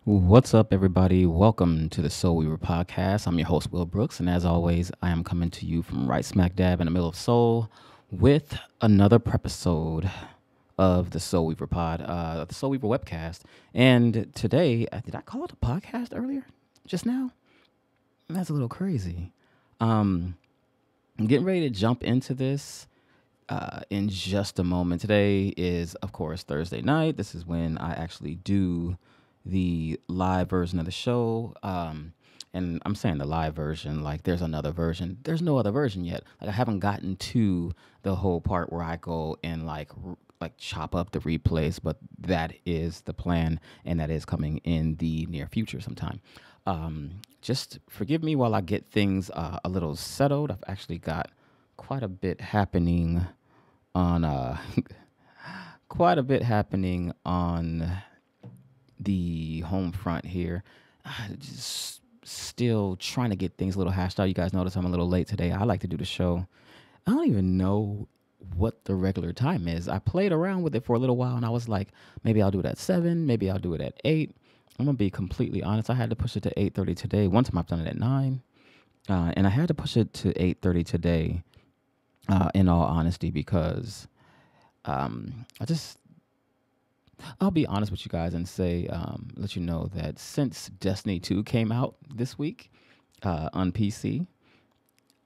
What's up, everybody? Welcome to the Seoulweaver Podcast. I'm your host, Will Brooks, and as always, I am coming to you from right smack dab in the middle of Seoul with another Prepisode of the Seoulweaver the Seoulweaver Webcast. And today, did I call it a podcast earlier? Just now? That's a little crazy. I'm getting ready to jump into this in just a moment. Today is, of course, Thursday night. This is when I actually do the live version of the show. And I'm saying the live version, like there's another version. There's no other version yet. Like I haven't gotten to the whole part where I go and like chop up the replays, but that is the plan, and that is coming in the near future sometime. Just forgive me while I get things a little settled. I've actually got quite a bit happening on quite a bit happening on the home front here. Just still trying to get things a little hashed out. You guys notice I'm a little late today. I like to do the show. I don't even know what the regular time is. I played around with it for a little while and I was like, maybe I'll do it at 7, maybe I'll do it at 8. I'm gonna be completely honest. I had to push it to 8:30 today. One time I've done it at 9. And I had to push it to 8:30 today, in all honesty, because I'll be honest with you guys and say, let you know that since Destiny 2 came out this week on PC,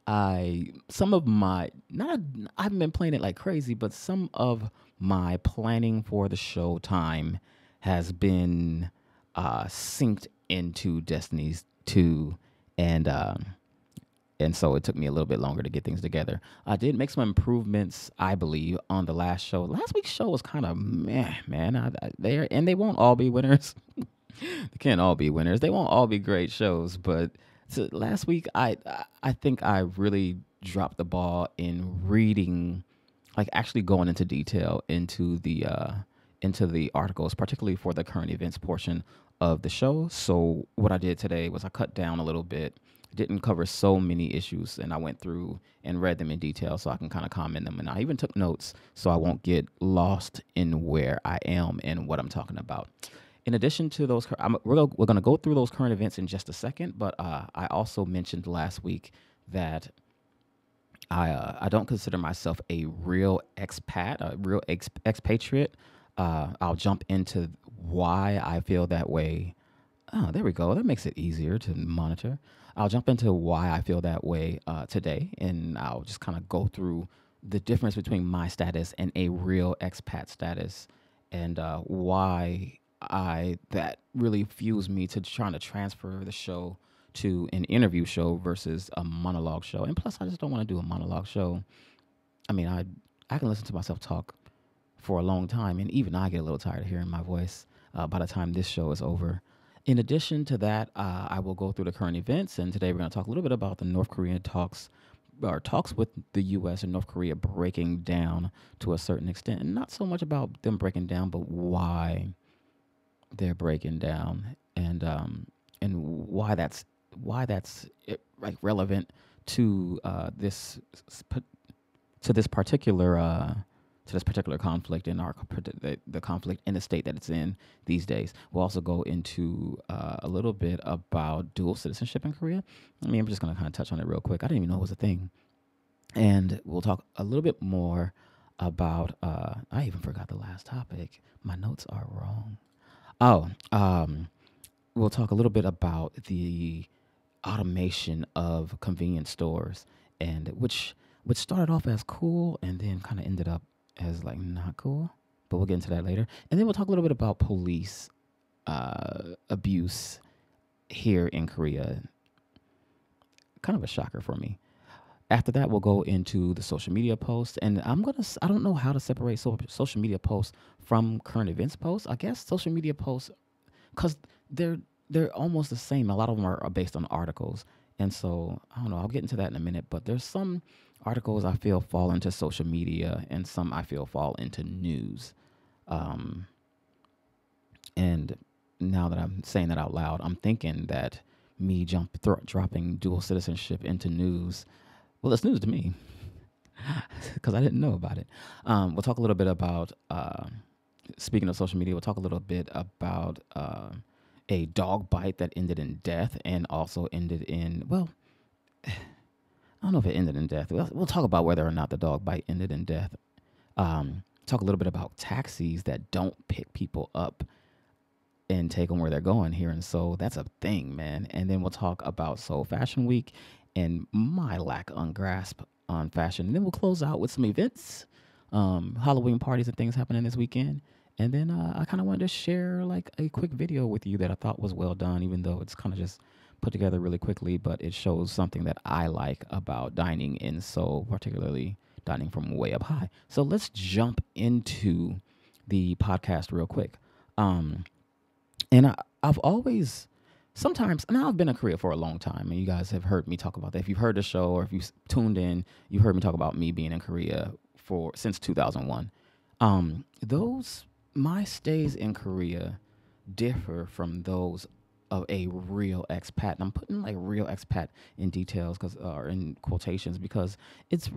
I haven't been playing it like crazy, but some of my planning for the show time has been synced into Destiny's 2, and so it took me a little bit longer to get things together. I did make some improvements, I believe, on the last show. Last week's show was kind of meh, man. They won't all be winners. They can't all be winners. They won't all be great shows. But last week, I think I really dropped the ball in reading, like actually going into detail into the articles, particularly for the current events portion of the show. So what I did today was I cut down a little bit. Didn't cover so many issues, and I went through and read them in detail so I can kind of comment them. And I even took notes so I won't get lost in where I am and what I'm talking about. In addition to those, we're going to go through those current events in just a second, but I also mentioned last week that I don't consider myself a real expat, a real expatriate. I'll jump into why I feel that way. Oh, there we go. That makes it easier to monitor. I'll jump into why I feel that way today, and I'll just kind of go through the difference between my status and a real expat status, and why that really fuels me to trying to transfer the show to an interview show versus a monologue show. And plus, I just don't want to do a monologue show. I mean, I can listen to myself talk for a long time, and even I get a little tired of hearing my voice by the time this show is over. In addition to that, I will go through the current events, and today we're going to talk a little bit about the North Korean talks with the U.S. and North Korea breaking down to a certain extent, and not so much about them breaking down, but why they're breaking down, and why that's like relevant to this particular. To this particular conflict in the conflict in the state that it's in these days. We'll also go into a little bit about dual citizenship in Korea. I mean, I'm just going to kind of touch on it real quick. I didn't even know it was a thing. And we'll talk a little bit more about, I even forgot the last topic. My notes are wrong. We'll talk a little bit about the automation of convenience stores, and which started off as cool and then kind of ended up as like not cool, but we'll get into that later. And then we'll talk a little bit about police abuse here in Korea. Kind of a shocker for me. After that, we'll go into the social media posts, and I don't know how to separate social media posts from current events posts. I guess social media posts, because they're almost the same. A lot of them are based on articles, and so I don't know. I'll get into that in a minute, but there's some articles I feel fall into social media, and some I feel fall into news. And now that I'm saying that out loud, I'm thinking that me dropping dual citizenship into news, well, it's news to me because I didn't know about it. We'll talk a little bit about, speaking of social media, we'll talk a little bit about a dog bite that ended in death and also ended in, well, I don't know if it ended in death. We'll talk about whether or not the dog bite ended in death. Talk a little bit about taxis that don't pick people up and take them where they're going here in Seoul. That's a thing, man. And then we'll talk about Seoul Fashion Week and my lack on grasp on fashion. And then we'll close out with some events, Halloween parties and things happening this weekend. And then I kind of wanted to share like a quick video with you that I thought was well done, even though it's kind of just put together really quickly, but it shows something that I like about dining in Seoul, particularly dining from way up high. So let's jump into the podcast real quick. And I've always, sometimes, now I've been in Korea for a long time, and you guys have heard me talk about that. If you've heard the show or if you've tuned in, you've heard me talk about me being in Korea since 2001. My stays in Korea differ from those of a real expat. And I'm putting like real expat in details or in quotations because it's,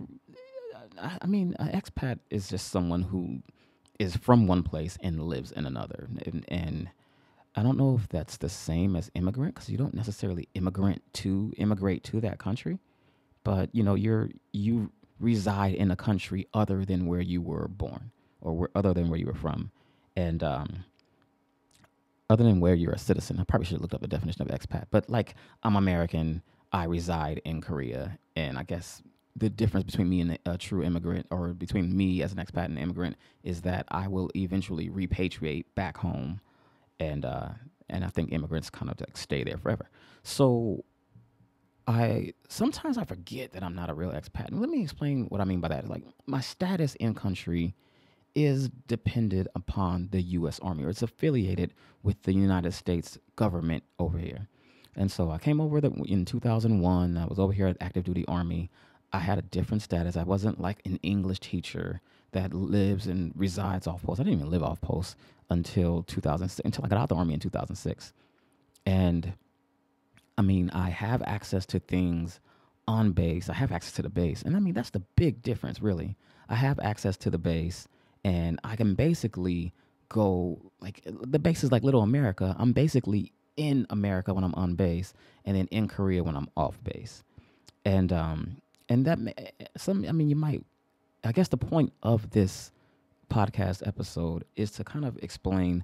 an expat is just someone who is from one place and lives in another. And I don't know if that's the same as immigrant because you don't necessarily immigrate to that country, but you reside in a country other than where you were born or other than where you were from, and other than where you're a citizen. I probably should have looked up the definition of expat, but like I'm American, I reside in Korea, and I guess the difference between me and a true immigrant, or between me as an expat and an immigrant, is that I will eventually repatriate back home. And I think immigrants kind of like stay there forever. So sometimes I forget that I'm not a real expat. And let me explain what I mean by that. Like my status in country is dependent upon the U.S. Army, or it's affiliated with the United States government over here. And so I came over in 2001. I was over here at active duty Army. I had a different status. I wasn't like an English teacher that lives and resides off post. I didn't even live off post until I got out of the Army in 2006. And I have access to things on base. I have access to the base. And that's the big difference, really. I have access to the base, and I can basically go, like, the base is like Little America. I'm basically in America when I'm on base, and then in Korea when I'm off base. And you might, I guess the point of this podcast episode is to kind of explain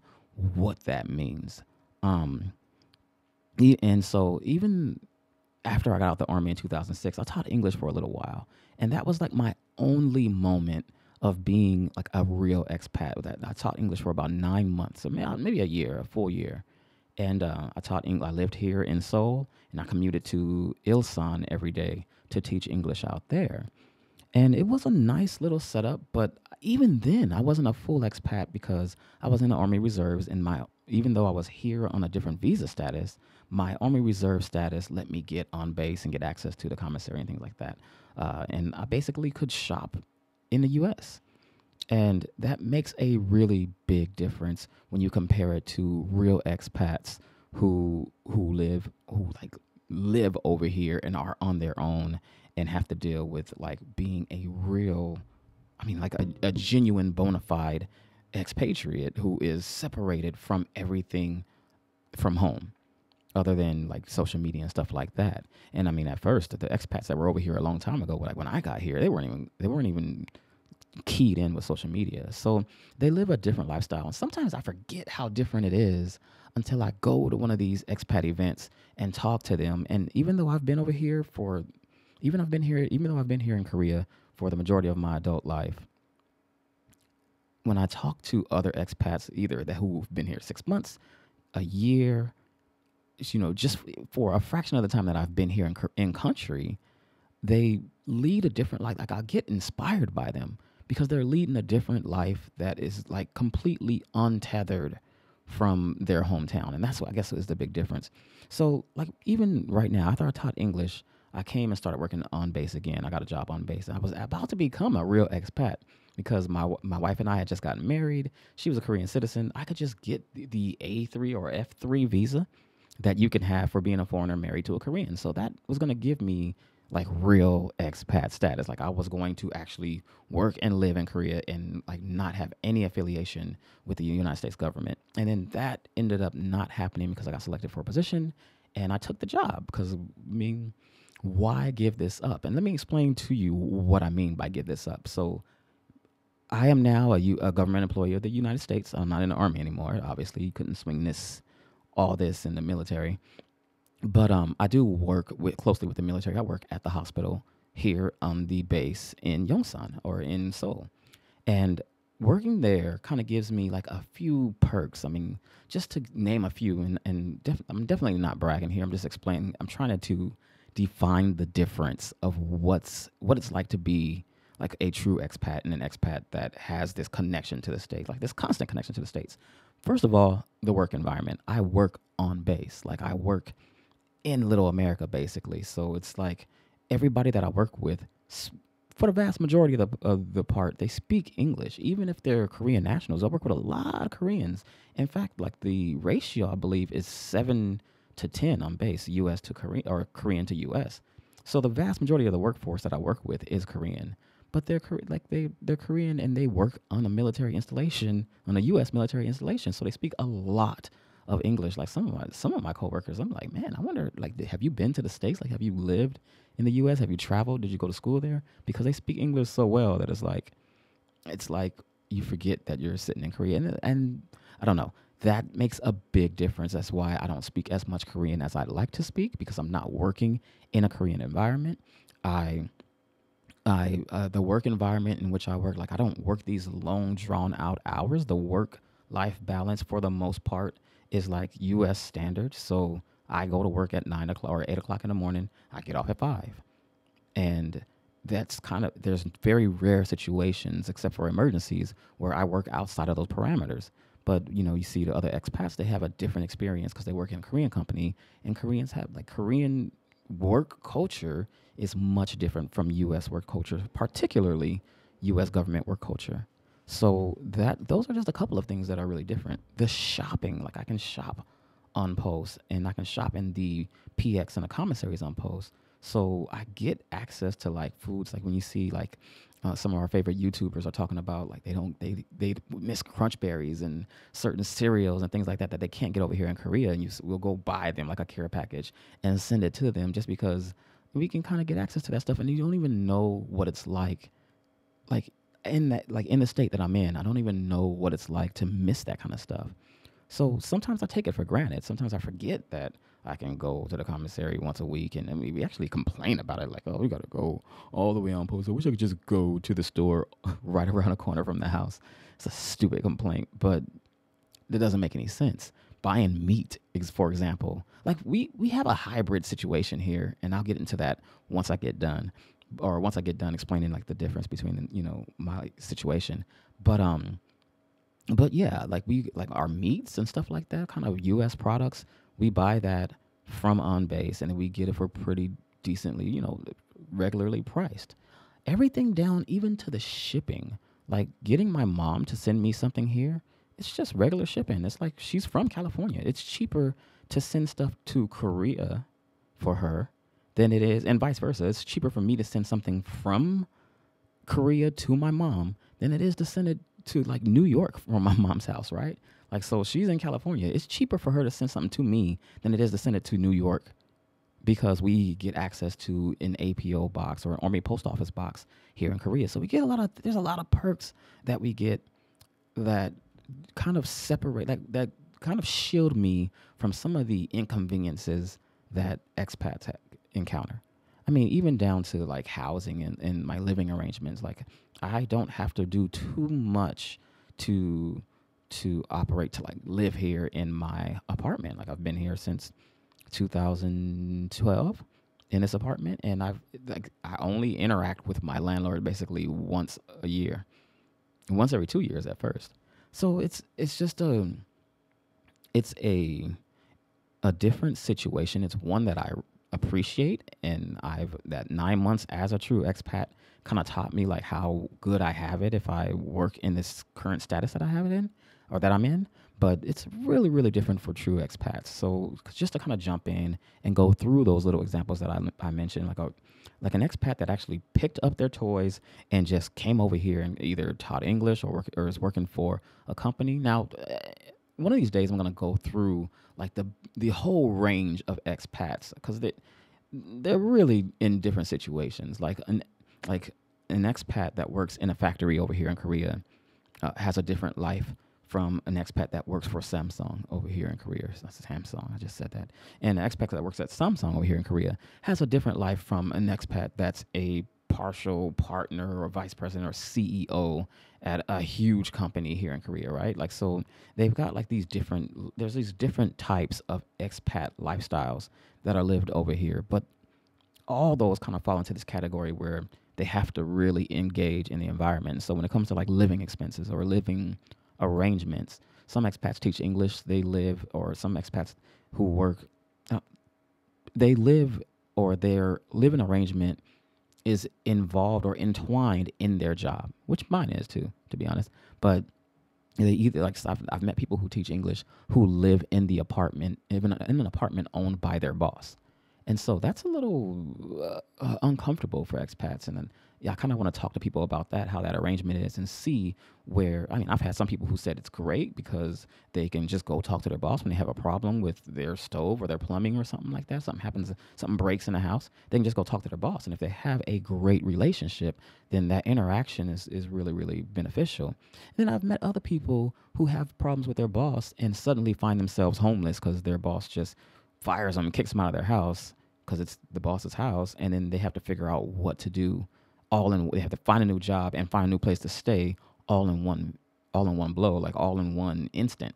what that means. And so even after I got out the Army in 2006, I taught English for a little while. And that was like my only moment of being like a real expat. That I taught English for about 9 months, or maybe a full year. And I taught English. I lived here in Seoul, and I commuted to Ilsan every day to teach English out there. And it was a nice little setup, but even then, I wasn't a full expat because I was in the Army Reserves, and even though I was here on a different visa status, my Army Reserve status let me get on base and get access to the commissary and things like that. And I basically could shop in the U.S. And that makes a really big difference when you compare it to real expats who live over here and are on their own and have to deal with like being a real, a genuine bona fide expatriate who is separated from everything from home other than like social media and stuff like that. And at first the expats that were over here a long time ago, like when I got here, they weren't even keyed in with social media. So they live a different lifestyle. And sometimes I forget how different it is until I go to one of these expat events and talk to them. And even though I've been here in Korea for the majority of my adult life, when I talk to other expats, either who've been here 6 months, a year, just for a fraction of the time that I've been here in country, they lead a different life. Like I get inspired by them because they're leading a different life that is like completely untethered from their hometown. And that's what I guess is the big difference. So like even right now, after I taught English, I came and started working on base again. I got a job on base. I was about to become a real expat because my wife and I had just gotten married. She was a Korean citizen. I could just get the A3 or F3 visa that you can have for being a foreigner married to a Korean. So that was going to give me like real expat status. Like I was going to actually work and live in Korea and like not have any affiliation with the United States government. And then that ended up not happening because I got selected for a position and I took the job because I mean, why give this up? And let me explain to you what I mean by give this up. So I am now a government employee of the United States. I'm not in the army anymore. Obviously, you couldn't swing all this in the military. But I do work closely with the military. I work at the hospital here on the base in Yongsan or in Seoul. And working there kind of gives me like a few perks. I mean, just to name a few, I'm definitely not bragging here. I'm just explaining. I'm trying to define the difference of what it's like to be like a true expat and an expat that has this connection to the States, like this constant connection to the States. First of all, the work environment. I work on base. Like I work in Little America, basically. So it's like everybody that I work with, for the vast majority of the part, they speak English. Even if they're Korean nationals, I work with a lot of Koreans. In fact, like the ratio, I believe, is 7 to 10 on base, U.S. to Korean or Korean to U.S. So the vast majority of the workforce that I work with is Korean. But they're Korean and they work on a military installation, on a U.S. military installation. So they speak a lot of English. Like some of my coworkers, I'm like, man, I wonder, like, have you been to the States? Like, have you lived in the U.S.? Have you traveled? Did you go to school there? Because they speak English so well that it's like you forget that you're sitting in Korea. And I don't know. That makes a big difference. That's why I don't speak as much Korean as I'd like to speak, because I'm not working in a Korean environment. The work environment in which I work, like I don't work these long drawn out hours. The work life balance for the most part is like U.S. standard. So I go to work at 9 o'clock or 8 o'clock in the morning. I get off at 5. And that's there's very rare situations, except for emergencies, where I work outside of those parameters. But, you see the other expats, they have a different experience because they work in a Korean company, and Koreans have, like, Korean work culture is much different from U.S. work culture, particularly U.S. government work culture. So those are just a couple of things that are really different. The shopping, like I can shop on post, and I can shop in the PX and the commissaries on post. So I get access to like foods, like when you see like some of our favorite YouTubers are talking about like they miss crunch berries and certain cereals and things like that they can't get over here in Korea, and we'll go buy them like a care package and send it to them just because we can kind of get access to that stuff, and you don't even know what it's like in the state that I'm in. I don't even know what it's like to miss that kind of stuff. So sometimes I take it for granted. Sometimes I forget that I can go to the commissary once a week, and we actually complain about it, like, oh, we got to go all the way on post. I wish I could just go to the store right around the corner from the house. It's a stupid complaint, but that doesn't make any sense. Buying meat, for example, like we have a hybrid situation here, and I'll get into that once I get done explaining like the difference between my situation. But yeah, like our meats and stuff like that, kind of U.S. products, we buy that from on base, and we get it for pretty decently, regularly priced. Everything down, even to the shipping, like getting my mom to send me something here, it's just regular shipping. It's like she's from California. It's cheaper to send stuff to Korea for her than it is, and vice versa. It's cheaper for me to send something from Korea to my mom than it is to send it to like New York from my mom's house, right? Like, so she's in California. It's cheaper for her to send something to me than it is to send it to New York, because we get access to an APO box or an Army Post Office box here in Korea. So we get there's a lot of perks that we get that kind of separate, that kind of shield me from some of the inconveniences that expats encounter. I mean, even down to like housing and my living arrangements. Like, I don't have to do too much to operate, to like live here in my apartment. Like, I've been here since 2012 in this apartment, and I only interact with my landlord basically once every 2 years at first. So it's just a different situation. It's one that I appreciate, and that 9 months as a true expat kind of taught me like how good I have it if I work in this current status that I have it in, or that I'm in. but it's really, really different for true expats. So just to kind of jump in and go through those little examples that I mentioned, like an expat that actually picked up their toys and just came over here and either taught English or is working for a company. Now, one of these days I'm gonna go through like the whole range of expats because they're really in different situations. Like an expat that works in a factory over here in Korea has a different life from an expat that works for Samsung over here in Korea. That's Samsung. I just said that. And an expat that works at Samsung over here in Korea has a different life from an expat that's a partial partner or vice president or CEO at a huge company here in Korea, right? Like, so they've got like there's these different types of expat lifestyles that are lived over here. But all those kind of fall into this category where they have to really engage in the environment. So when it comes to like living expenses or living arrangements, some expats teach English. Or some expats who work, they live or their living arrangement is involved or entwined in their job, which mine is too, to be honest. But they either like I've met people who teach English who live in the apartment, even in an apartment owned by their boss. And so that's a little uncomfortable for expats. And then, yeah, I kind of want to talk to people about that, how that arrangement is, and see where, I mean, I've had some people who said it's great because they can just go talk to their boss when they have a problem with their stove or their plumbing or something like that. Something happens, something breaks in the house, they can just go talk to their boss. And if they have a great relationship, then that interaction is really, really beneficial. And then I've met other people who have problems with their boss and suddenly find themselves homeless because their boss just fires them, kicks them out of their house because it's the boss's house, and then they have to figure out what to do. They have to find a new job and find a new place to stay all in one blow, like all in one instant.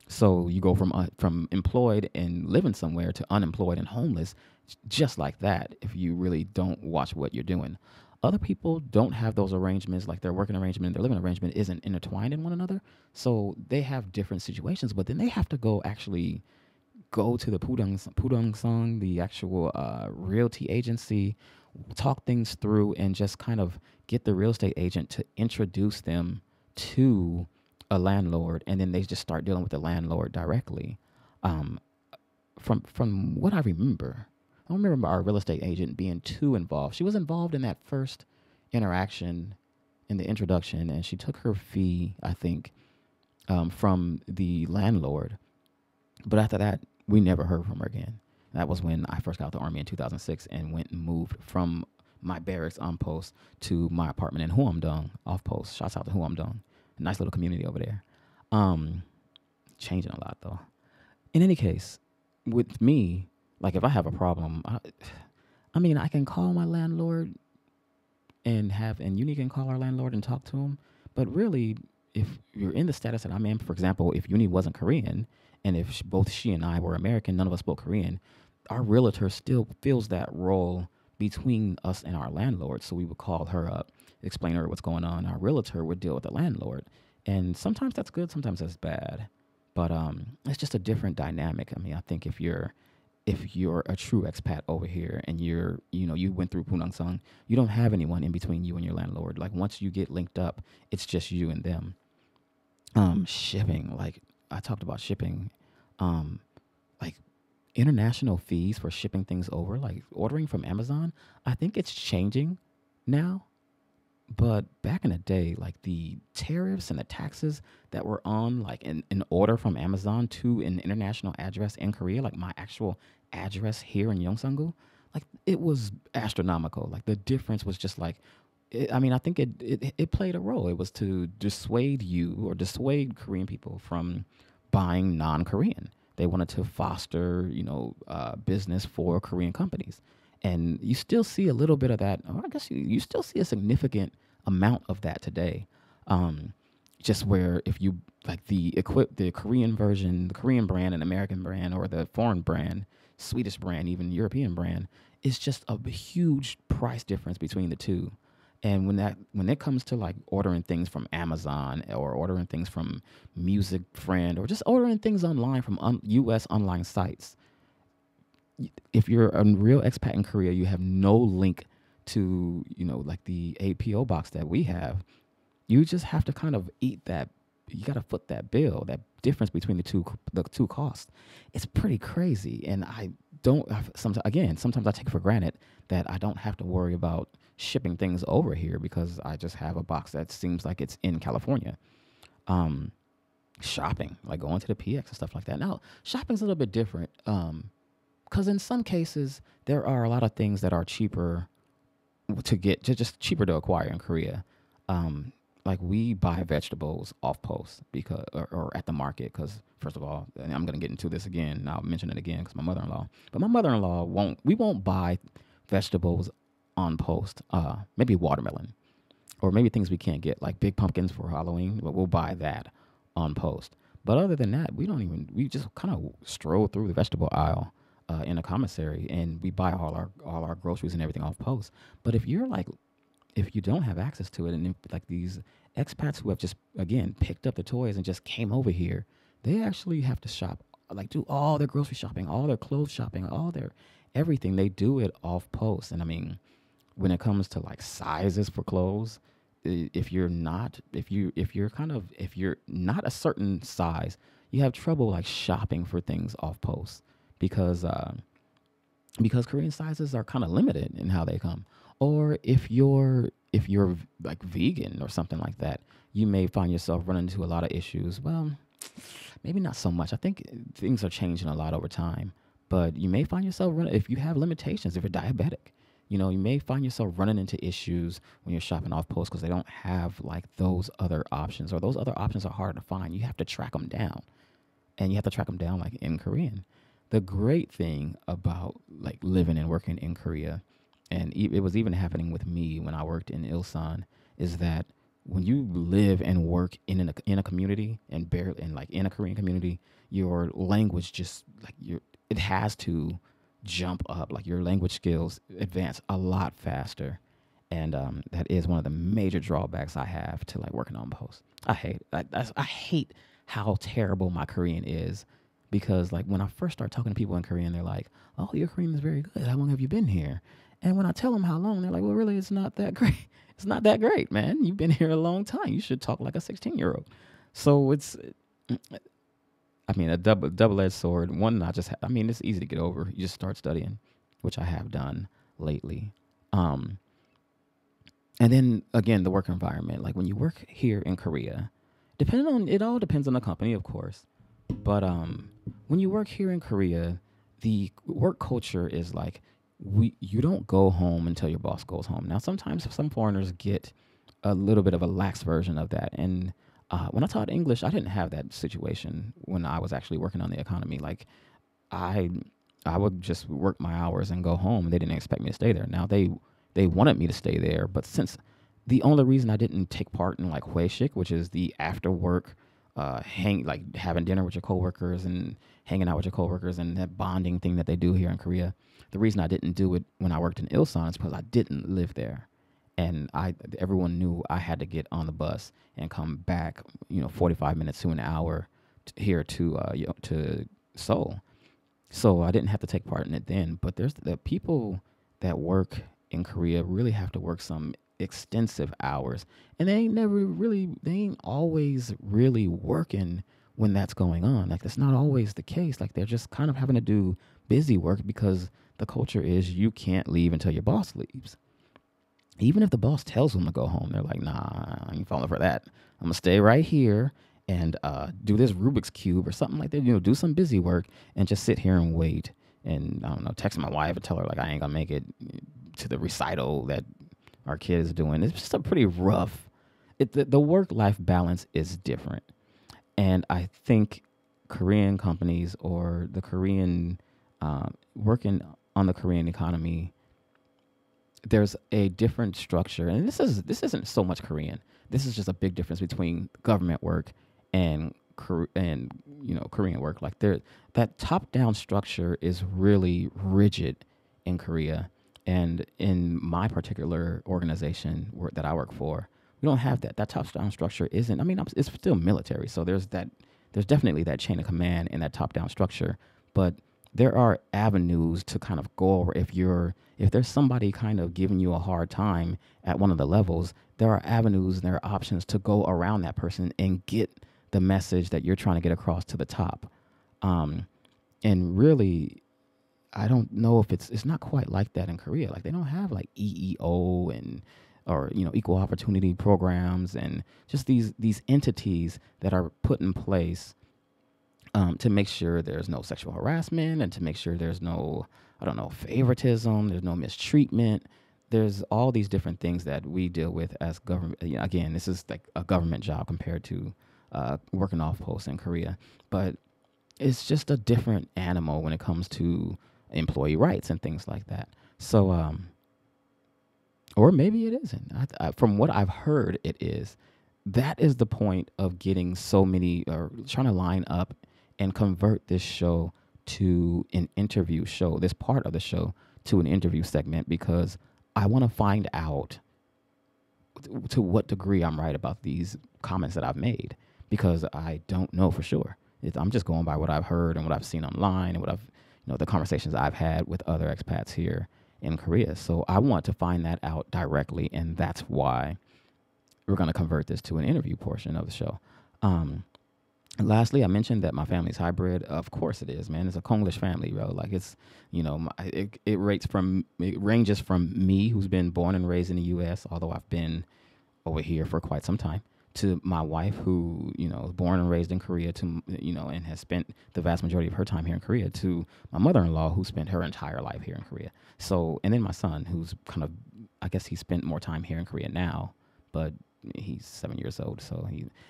So you go from employed and living somewhere to unemployed and homeless, just like that. If you really don't watch what you're doing. Other people don't have those arrangements, like their working arrangement, their living arrangement isn't intertwined in one another. So they have different situations, but then they have to go to the Pudong Song, the actual realty agency, talk things through, and just kind of get the real estate agent to introduce them to a landlord, and then they just start dealing with the landlord directly. From what I remember, I don't remember our real estate agent being too involved. She was involved in that first interaction, in the introduction, and she took her fee, I think, from the landlord. But after that, we never heard from her again. That was when I first got out the Army in 2006 and went and moved from my barracks on post to my apartment in Huamdong off post. Shouts out to Huamdong. A nice little community over there. Changing a lot, though. In any case, with me, like if I have a problem, I mean, I can call my landlord and Uni can call our landlord and talk to him. But really, if you're in the status that I'm in, for example, if Uni wasn't Korean, and if both she and I were American, none of us spoke Korean, our realtor still fills that role between us and our landlord. So we would call her up, explain to her what's going on. Our realtor would deal with the landlord. And sometimes that's good, sometimes that's bad. But it's just a different dynamic. I mean, I think if you're a true expat over here and you went through Punangsang, you don't have anyone in between you and your landlord. Like once you get linked up, it's just you and them. Shipping, like I talked about shipping, like international fees for shipping things over, like ordering from Amazon. I think it's changing now, but back in the day, like the tariffs and the taxes that were on like an order from Amazon to an international address in Korea, like my actual address here in Yongsan-gu, like it was astronomical. Like the difference was just like, I think it played a role. It was to dissuade Korean people from buying non-Korean. They wanted to foster, business for Korean companies. And you still see a little bit of that. Or I guess you still see a significant amount of that today. Just where if you like the Korean version, the Korean brand and American brand, or the foreign brand, Swedish brand, even European brand, it's just a huge price difference between the two. And when it comes to like ordering things from Amazon or ordering things from Music Friend or just ordering things online from U.S. online sites, if you're a real expat in Korea, you have no link to, like the APO box that we have. You just have to kind of eat that. You got to foot that bill, that difference between the two costs, it's pretty crazy. And I don't sometimes I take for granted that I don't have to worry about shipping things over here because I just have a box that seems like it's in California. Shopping, like going to the PX and stuff like that. Now, shopping's a little bit different because in some cases there are a lot of things that are cheaper to get, just cheaper to acquire in Korea. Like we buy vegetables off post because, or at the market, because first of all, and I'm going to get into this again, and I'll mention it again because my mother-in-law won't buy vegetables on post, maybe watermelon or maybe things we can't get, like big pumpkins for Halloween, but we'll buy that on post. But other than that, we just kind of stroll through the vegetable aisle in a commissary, and we buy all our groceries and everything off post. But if you don't have access to it, and like these expats who have just, again, picked up the toys and just came over here, they actually have to shop, like do all their grocery shopping, all their clothes shopping, all their everything. They do it off post. And I mean, when it comes to like sizes for clothes, if you're not a certain size, you have trouble like shopping for things off post because Korean sizes are kind of limited in how they come. Or if you're like vegan or something like that, you may find yourself running into a lot of issues. Well, maybe not so much. I think things are changing a lot over time, but you may find yourself if you have limitations, if you're diabetic, you may find yourself running into issues when you're shopping off post because they don't have like those other options, or those other options are hard to find. You have to track them down, and you have to track them down like in Korean. The great thing about like living and working in Korea, and it was even happening with me when I worked in Ilsan, is that when you live and work in a community and in a Korean community, your language just it has to jump up. Like your language skills advance a lot faster, and that is one of the major drawbacks I have to like working on post. I hate how terrible my Korean is, because like when I first start talking to people in Korean, they're like, "Oh, your Korean is very good. How long have you been here?" And when I tell them how long, they're like, "Well, really, it's not that great. It's not that great, man. You've been here a long time. You should talk like a 16-year-old." So it's, I mean, a double-edged sword. One, it's easy to get over. You just start studying, which I have done lately. And then again, the work environment. Like when you work here in Korea, it all depends on the company, of course. But when you work here in Korea, the work culture is like, you don't go home until your boss goes home. Now, sometimes some foreigners get a little bit of a lax version of that. And when I taught English, I didn't have that situation when I was actually working on the economy. Like I would just work my hours and go home, and they didn't expect me to stay there. Now they wanted me to stay there, but since the only reason I didn't take part in like hueshik, which is the after work having dinner with your coworkers and hanging out with your coworkers and that bonding thing that they do here in Korea. The reason I didn't do it when I worked in Ilsan is because I didn't live there, and everyone knew I had to get on the bus and come back, 45 minutes to an hour here to Seoul. So I didn't have to take part in it then. But there's the people that work in Korea really have to work some extensive hours, and they ain't always really working when that's going on. Like that's not always the case. Like they're just kind of having to do busy work because the culture is you can't leave until your boss leaves. Even if the boss tells them to go home, they're like, "Nah, I ain't falling for that. I'm gonna stay right here and do this Rubik's Cube or something like that. Do some busy work and just sit here and wait." And I don't know, text my wife and tell her like I ain't gonna make it to the recital that our kid is doing. It's just a pretty rough. The work-life balance is different, and I think Korean companies or the Korean working on the Korean economy, there's a different structure, and this isn't so much Korean. This is just a big difference between government work and Korean work. Like that top-down structure is really rigid in Korea. And in my particular organization that I work for, we don't have that. That top-down structure isn't. I mean, it's still military, so there's definitely that chain of command and that top-down structure. But there are avenues to kind of go over. If there's somebody kind of giving you a hard time at one of the levels, there are avenues and there are options to go around that person and get the message that you're trying to get across to the top. And really, I don't know if it's not quite like that in Korea. Like they don't have like EEO and or equal opportunity programs and just these entities that are put in place to make sure there's no sexual harassment and to make sure there's no, favoritism, there's no mistreatment. There's all these different things that we deal with as government. Again, this is like a government job compared to working off posts in Korea. But it's just a different animal when it comes to employee rights and things like that. So, or maybe it isn't. From what I've heard, it is. That is the point of getting so many, or trying to line up and convert this show to an interview show, this part of the show to an interview segment, because I want to find out to what degree I'm right about these comments that I've made, because I don't know for sure. I'm just going by what I've heard and what I've seen online and what I've, the conversations I've had with other expats here in Korea. So I want to find that out directly, and that's why we're going to convert this to an interview portion of the show. And lastly, I mentioned that my family's hybrid. Of course it is, man. It's a Konglish family, bro. Like it's, it ranges from me, who's been born and raised in the U.S., although I've been over here for quite some time, to my wife, who, was born and raised in Korea, to, and has spent the vast majority of her time here in Korea, to my mother-in-law, who spent her entire life here in Korea. So, and then my son, who's kind of, I guess he spent more time here in Korea now, but he's 7 years old. So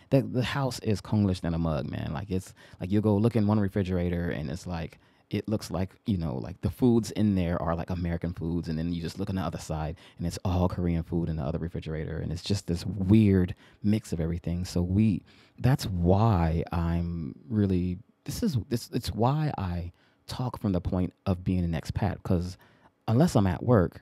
the house is Konglish than a mug, man. Like it's like you go look in one refrigerator and it's like, it looks like, like the foods in there are like American foods. And then you just look on the other side and it's all Korean food in the other refrigerator. And it's just this weird mix of everything. So that's why I'm really, it's why I talk from the point of being an expat, because unless I'm at work,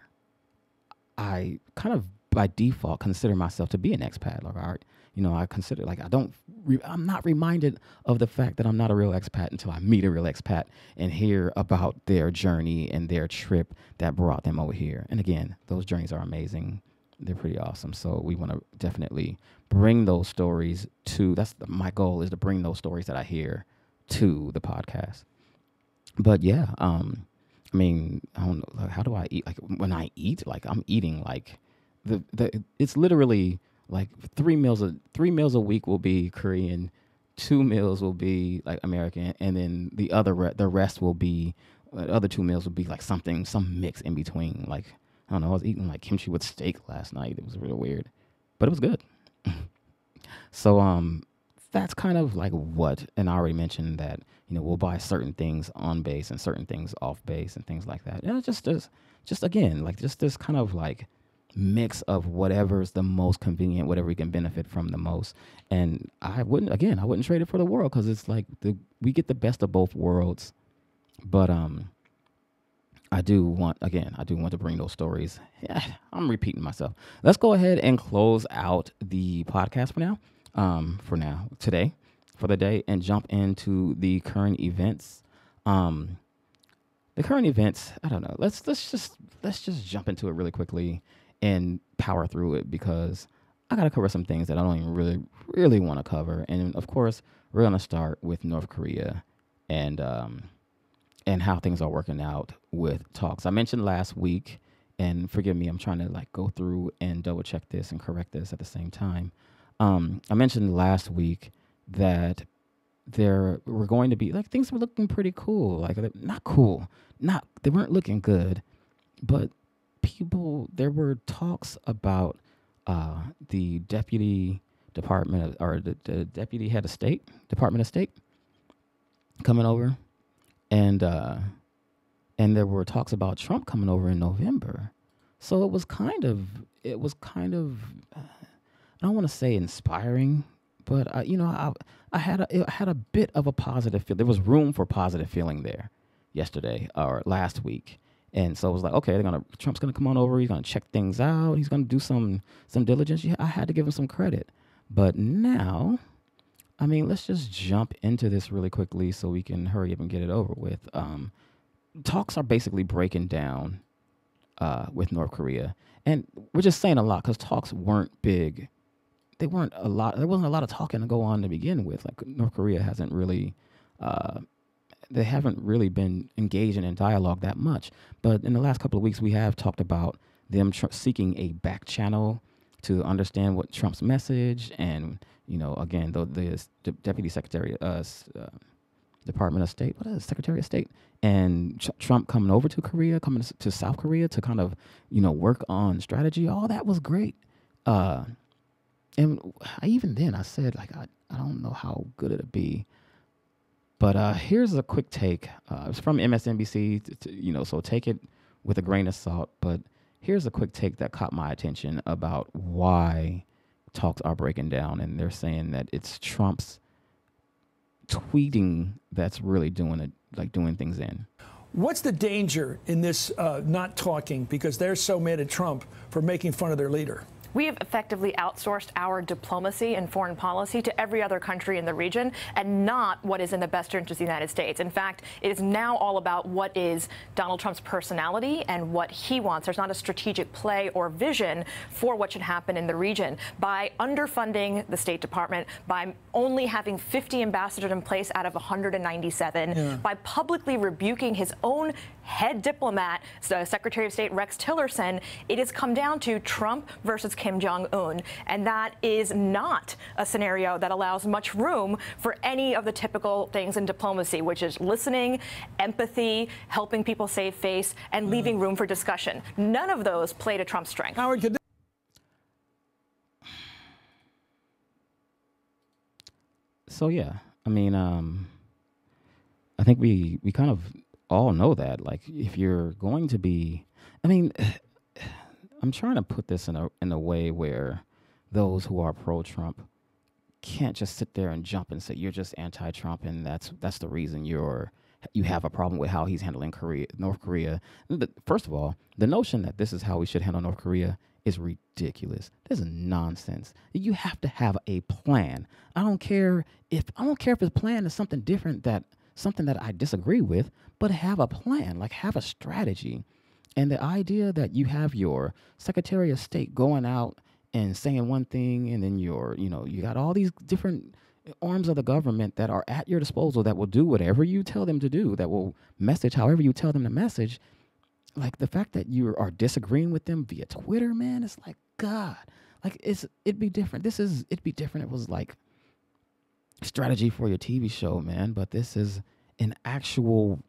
I kind of by default consider myself to be an expat. Like, I consider, like, I'm not reminded of the fact that I'm not a real expat until I meet a real expat and hear about their journey and their trip that brought them over here. And again, those journeys are amazing. They're pretty awesome. So we want to definitely bring those stories my goal is to bring those stories that I hear to the podcast. But yeah, I don't know, like, how do I eat? Like when I eat, like I'm eating like it's literally like three meals a week will be Korean, 2 meals will be like American, and then the rest will be other 2 meals will be like some mix in between. Like I don't know, I was eating like kimchi with steak last night. It was really weird, but it was good. So that's kind of like and I already mentioned that we'll buy certain things on base and certain things off base and things like that. And it's just again like just this kind of like mix of whatever's the most convenient, whatever we can benefit from the most. And I wouldn't trade it for the world, because it's like we get the best of both worlds. But I do want to bring those stories. Yeah, I'm repeating myself. Let's go ahead and close out the podcast for the day, and jump into the current events. The current events, I don't know. Let's just jump into it really quickly and power through it, because I got to cover some things that I don't even really, really want to cover. And of course, we're going to start with North Korea and how things are working out with talks. I mentioned last week, and forgive me, I'm trying to like go through and double check this and correct this at the same time. I mentioned last week that there were going to be like things were looking pretty cool. Like they weren't looking good, but there were talks about the deputy department the deputy head of state, Department of State, coming over, and there were talks about Trump coming over in November. So it was kind of I don't want to say inspiring, but I had a bit of a positive feel. There was room for positive feeling there yesterday or last week. And so it was like, okay, Trump's gonna come on over. He's gonna check things out. He's gonna do some diligence. Yeah, I had to give him some credit. But now, let's just jump into this really quickly so we can hurry up and get it over with. Talks are basically breaking down with North Korea, and we're just saying a lot because talks weren't big they weren't a lot. There wasn't a lot of talking to go on to begin with. Like North Korea hasn't really, they haven't really been engaging in dialogue that much. But in the last couple of weeks, we have talked about them seeking a back channel to understand what Trump's message, and again, the Deputy Secretary, Department of State, what is it, Secretary of State, and Trump coming over to Korea, coming to South Korea to kind of work on strategy. All that was great. And even then, I said, like, I don't know how good it'll be. But here's a quick take. It's from MSNBC, so take it with a grain of salt. But here's a quick take that caught my attention about why talks are breaking down. And they're saying that it's Trump's tweeting that's really doing it, like doing things in. What's the danger in this not talking because they're so mad at Trump for making fun of their leader? We have effectively outsourced our diplomacy and foreign policy to every other country in the region, and not what is in the best interest of the United States. In fact, it is now all about what is Donald Trump's personality and what he wants. There's not a strategic play or vision for what should happen in the region. By underfunding the State Department, by only having 50 ambassadors in place out of 197, by publicly rebuking his own head diplomat, Secretary of State Rex Tillerson, it has come down to Trump versus Kim Jong-un. And that is not a scenario that allows much room for any of the typical things in diplomacy, which is listening, empathy, helping people save face, and leaving room for discussion. None of those play to Trump's strength. Howard, could So, yeah, I mean, I think we kind of all know that, like, if you're going to be, I mean, I'm trying to put this in a way where those who are pro-Trump can't just sit there and jump and say you're just anti-Trump and that's the reason you have a problem with how he's handling North Korea. First of all, the notion that this is how we should handle North Korea is ridiculous. This is nonsense. You have to have a plan. I don't care if the plan is something different, something that I disagree with, but have a plan, like have a strategy. And the idea that you have your Secretary of State going out and saying one thing, and then you got all these different arms of the government that are at your disposal that will do whatever you tell them to do, that will message however you tell them to message. Like the fact that you are disagreeing with them via Twitter, man, it's like, God, like it'd be different. It'd be different. It was like strategy for your TV show, man. But this is an actual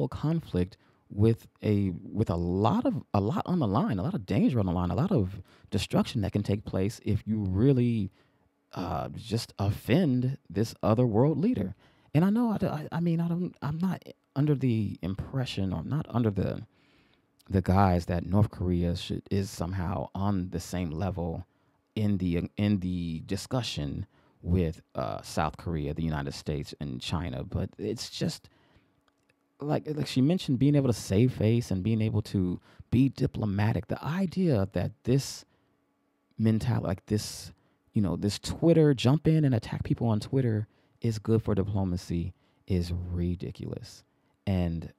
conflict with a lot on the line, a lot of danger on the line, a lot of destruction that can take place if you really just offend this other world leader. And I know, I'm not under the impression, or not under the guise that North Korea is somehow on the same level in the discussion with South Korea, the United States, and China. But it's just like she mentioned, being able to save face and being able to be diplomatic. The idea that this mentality, like this, this Twitter, jump in and attack people on Twitter is good for diplomacy is ridiculous. And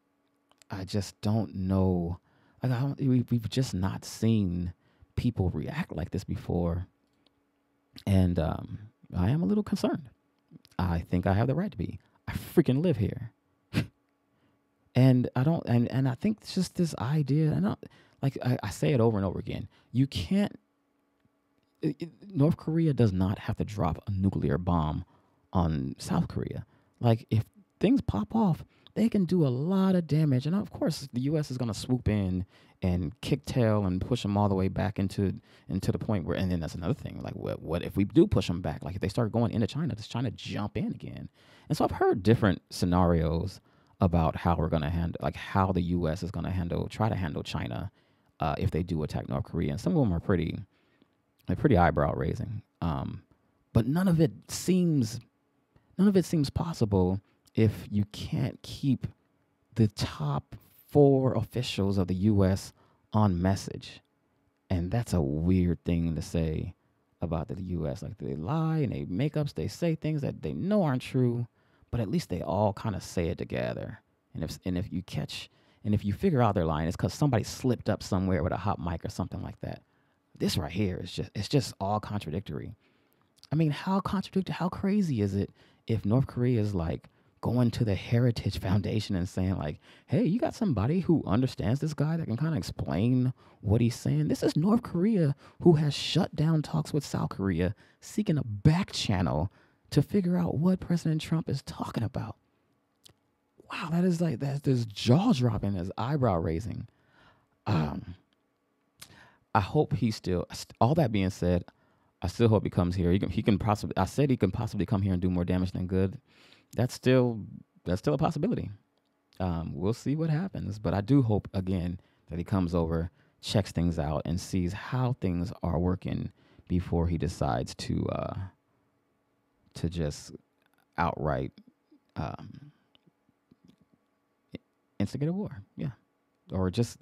I just don't know. Like we've just not seen people react like this before. And I am a little concerned. I think I have the right to be. I freaking live here. And I don't, and I think it's just this idea, and I say it over and over again. You can't, North Korea does not have to drop a nuclear bomb on South Korea. Like, if things pop off, they can do a lot of damage. And of course, the U.S. is going to swoop in and kick tail and push them all the way back into the point where, and then that's another thing. Like, what if we do push them back? Like, if they start going into China, does China jump in again? And so I've heard different scenarios about how we're going to handle, like how the U.S. is going to try to handle China if they do attack North Korea. And some of them are pretty eyebrow raising. But none of it seems possible if you can't keep the top 4 officials of the U.S. on message. And that's a weird thing to say about the U.S. Like, they lie and they make up, they say things that they know aren't true, but at least they all kind of say it together. And if you figure out they're lying, it's because somebody slipped up somewhere with a hot mic or something like that. this right here is just all contradictory. I mean, how crazy is it if North Korea is like going to the Heritage Foundation and saying like, hey, you got somebody who understands this guy that can kind of explain what he's saying? This is North Korea who has shut down talks with South Korea, seeking a back channel to figure out what President Trump is talking about. Wow, that's jaw dropping, that's eyebrow raising. I hope he still, all that being said, I still hope he comes here. He can possibly, I said he can possibly come here and do more damage than good. That's still a possibility. We'll see what happens, but I do hope again that he comes over, checks things out, and sees how things are working before he decides to just outright instigate a war. Yeah, or just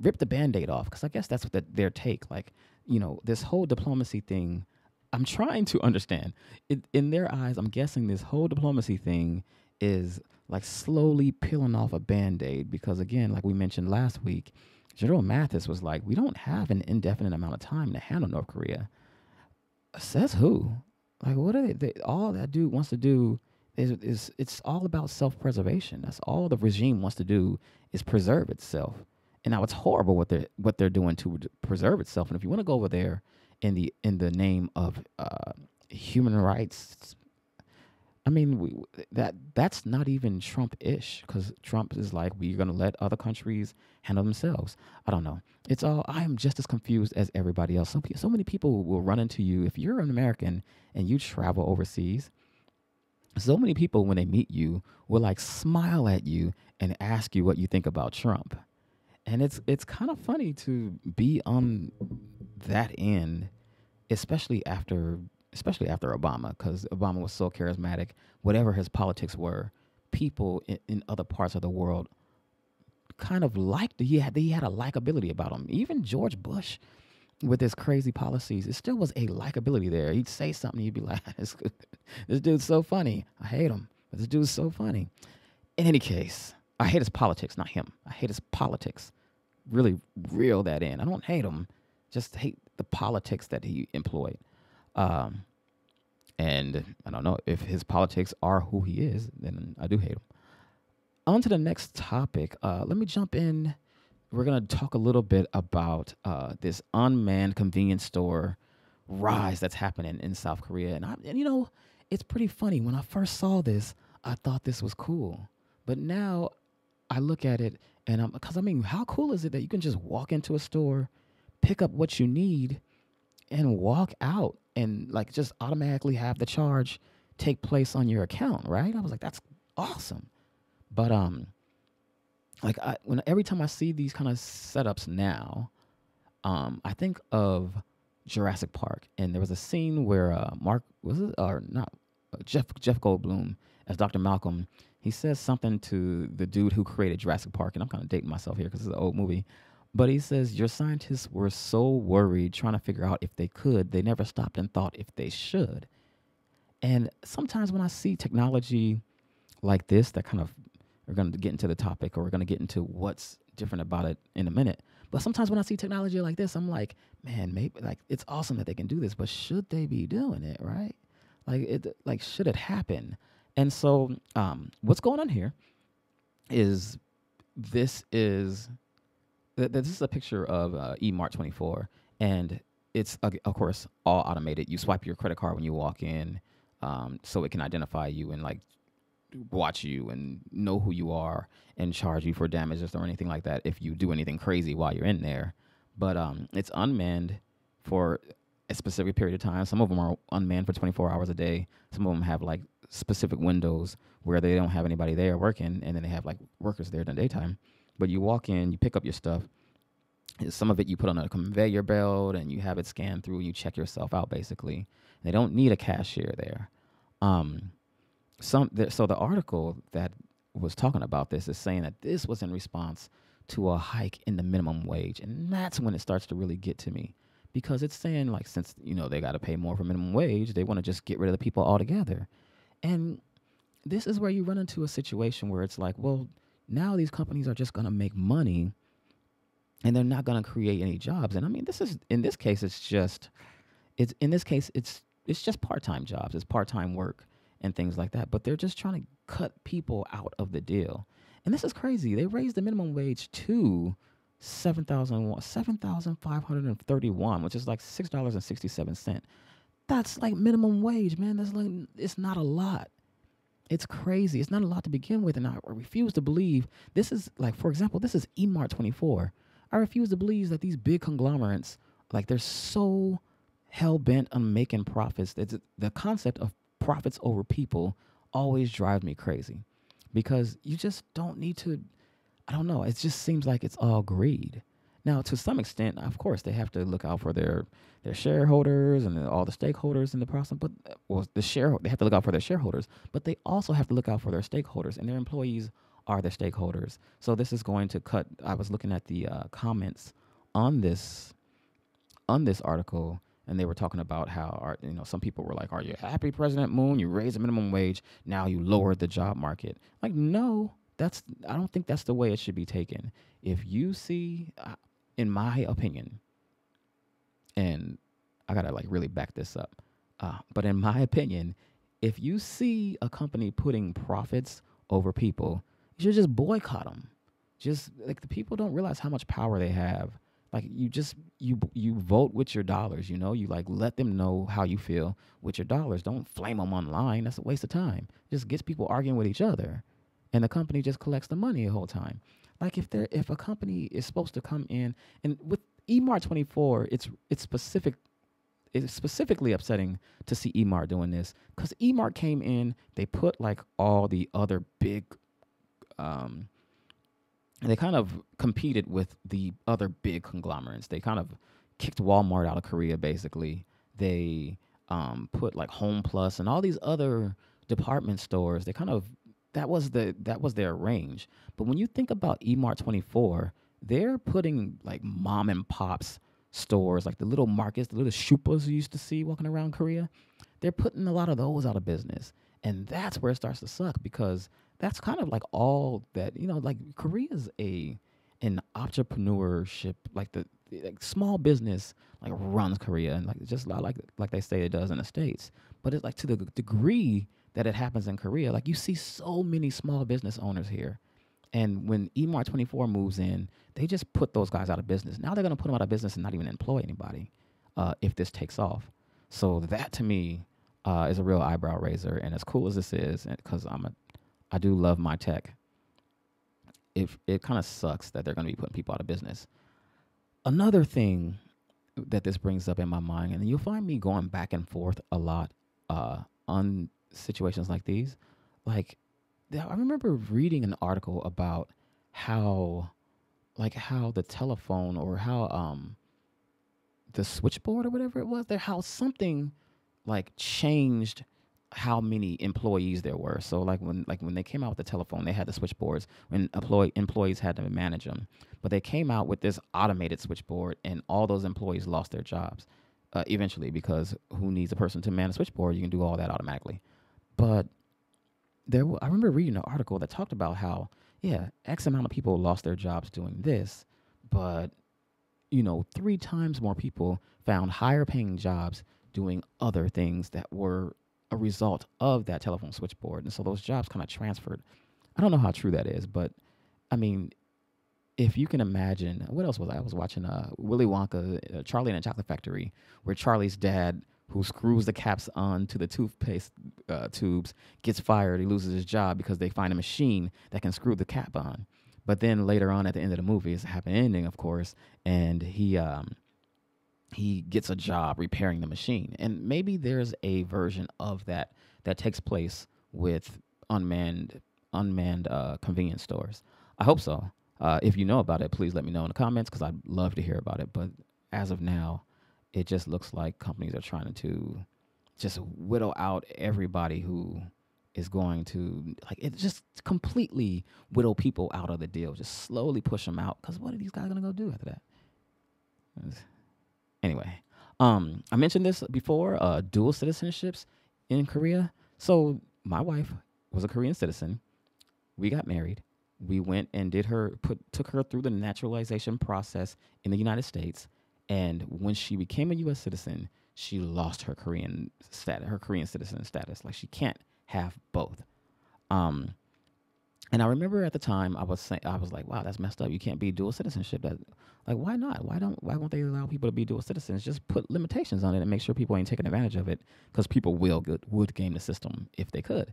rip the Band-Aid off, because I guess that's what their take. Like, this whole diplomacy thing, I'm trying to understand. In their eyes, I'm guessing this whole diplomacy thing is like slowly peeling off a Band-Aid, because again, like we mentioned last week, General Mathis was like, we don't have an indefinite amount of time to handle North Korea. Says who? Like, what are they all that dude wants to do is it's all about self-preservation. That's all the regime wants to do, is preserve itself. And now it's horrible what they're doing to preserve itself. And if you want to go over there in the name of human rights, I mean, that's not even Trump-ish, because Trump is like, we're going to let other countries handle themselves. I don't know. I am just as confused as everybody else. So many people will run into you. If you're an American and you travel overseas, so many people, when they meet you, will like smile at you and ask you what you think about Trump. And it's kind of funny to be on that end, especially after Obama, because Obama was so charismatic. Whatever his politics were, people in other parts of the world kind of liked. He had a likability about him. Even George Bush, with his crazy policies, it still was a likability there. He'd say something, you'd be like, this dude's so funny. I hate him, but this dude's so funny. In any case, I hate his politics, not him. I hate his politics. Really reel that in. I don't hate him, just hate the politics that he employed. And I don't know, if his politics are who he is, then I do hate him. On to the next topic. Let me jump in. We're going to talk a little bit about this unmanned convenience store rise that's happening in South Korea. And it's pretty funny. When I first saw this, I thought this was cool. But now I look at it, and because how cool is it that you can just walk into a store, pick up what you need, and walk out, and like just automatically have the charge take place on your account, right? I was like, that's awesome. But every time I see these kind of setups now, I think of Jurassic Park, and there was a scene where Jeff Goldblum as Dr. Malcolm, he says something to the dude who created Jurassic Park, and I'm kind of dating myself here because it's an old movie, but he says, your scientists were so worried trying to figure out if they could, they never stopped and thought if they should. And sometimes when I see technology like this, that kind of, we're going to get into the topic, or we're going to get into what's different about it in a minute. But sometimes when I see technology like this, I'm like, man, maybe like it's awesome that they can do this, but should they be doing it, right? Should it happen? And so what's going on here is this is a picture of eMart 24, and it's, of course, all automated. You swipe your credit card when you walk in, so it can identify you and like watch you and know who you are and charge you for damages or anything like that if you do anything crazy while you're in there. But it's unmanned for a specific period of time. Some of them are unmanned for 24 hours a day. Some of them have like specific windows where they don't have anybody there working, and then they have like workers there in the daytime. But you walk in, you pick up your stuff. Some of it you put on a conveyor belt, and you have it scanned through, and you check yourself out, basically. They don't need a cashier there. So the article that was talking about this is saying that this was in response to a hike in the minimum wage. And that's when it starts to really get to me, because it's saying, like, since, they got to pay more for minimum wage, they want to just get rid of the people altogether. And this is where you run into a situation where it's like, well, now these companies are just going to make money and they're not going to create any jobs. And I mean, in this case, it's just part-time jobs. It's part-time work and things like that. But they're just trying to cut people out of the deal. And this is crazy. They raised the minimum wage to $7,531, which is like $6.67. That's like minimum wage, man. That's like, it's not a lot. It's crazy. It's not a lot to begin with. And I refuse to believe this is like, for example, this is eMart24. I refuse to believe that these big conglomerates, like, they're so hell-bent on making profits. The concept of profits over people always drives me crazy, because you just don't need to, I don't know, it just seems like it's all greed. Now, to some extent, of course, they have to look out for their shareholders and all the stakeholders in the process. But they have to look out for their shareholders, but they also have to look out for their stakeholders, and their employees are their stakeholders. So this is going to cut. I was looking at the comments on this article, and they were talking about how some people were like, "Are you happy, President Moon? You raised the minimum wage. Now you lowered the job market." Like, no, I don't think that's the way it should be taken. If you see, in my opinion, and I gotta like really back this up, but in my opinion, if you see a company putting profits over people, you should just boycott them. Just like, the people don't realize how much power they have. Like, you vote with your dollars, you like let them know how you feel with your dollars. Don't flame them online. That's a waste of time. Just gets people arguing with each other, and the company just collects the money the whole time. Like, if a company is supposed to come in, and with eMart24, it's specifically upsetting to see eMart doing this, because eMart came in, they put like all the other big, they kind of competed with the other big conglomerates. They kind of kicked Walmart out of Korea, basically. They put like Home Plus and all these other department stores. They kind of, that was their range. But when you think about eMart24, they're putting like mom and pops stores, like the little markets, the little shupas you used to see walking around Korea. They're putting a lot of those out of business. And that's where it starts to suck, because that's kind of like all that, like Korea's an entrepreneurship, like the small business like runs Korea, and like just like they say it does in the States. But it's like, to the degree that it happens in Korea, like you see so many small business owners here. And when eMart24 moves in, they just put those guys out of business. Now they're going to put them out of business and not even employ anybody if this takes off. So that, to me, is a real eyebrow raiser. And as cool as this is, because I do love my tech, it kind of sucks that they're going to be putting people out of business. Another thing that this brings up in my mind, and you'll find me going back and forth a lot on situations like these, like, I remember reading an article about how the telephone, or how the switchboard or whatever it was there, how something like changed how many employees there were. So like when they came out with the telephone, they had the switchboards when employees had to manage them. But they came out with this automated switchboard, and all those employees lost their jobs eventually, because who needs a person to man a switchboard? You can do all that automatically. But I remember reading an article that talked about how, X amount of people lost their jobs doing this, but 3 times more people found higher paying jobs doing other things that were a result of that telephone switchboard. And so those jobs kind of transferred. I don't know how true that is, but I mean, if you can imagine, what else was I was watching Willy Wonka, Charlie and the Chocolate Factory, where Charlie's dad, who screws the caps on to the toothpaste tubes, gets fired. He loses his job because they find a machine that can screw the cap on. But then later on at the end of the movie, it's a happy ending, of course, and he gets a job repairing the machine. And maybe there's a version of that takes place with unmanned convenience stores. I hope so. If you know about it, please let me know in the comments, because I'd love to hear about it. But as of now, it just looks like companies are trying to just whittle out everybody who is going to, like, it just completely whittle people out of the deal, just slowly push them out, because what are these guys going to go do after that? Anyway, I mentioned this before, dual citizenships in Korea. So my wife was a Korean citizen. We got married. we went and took her through the naturalization process in the United States. And when she became a U.S. citizen, she lost her Korean citizen status. Like, she can't have both. And I remember at the time I was like, wow, that's messed up. You can't be dual citizenship. Why not? Why won't they allow people to be dual citizens? Just put limitations on it and make sure people ain't taking advantage of it, because people would game the system if they could.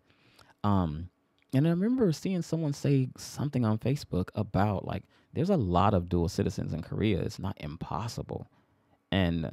And I remember seeing someone say something on Facebook about, like, there's a lot of dual citizens in Korea. It's not impossible. And,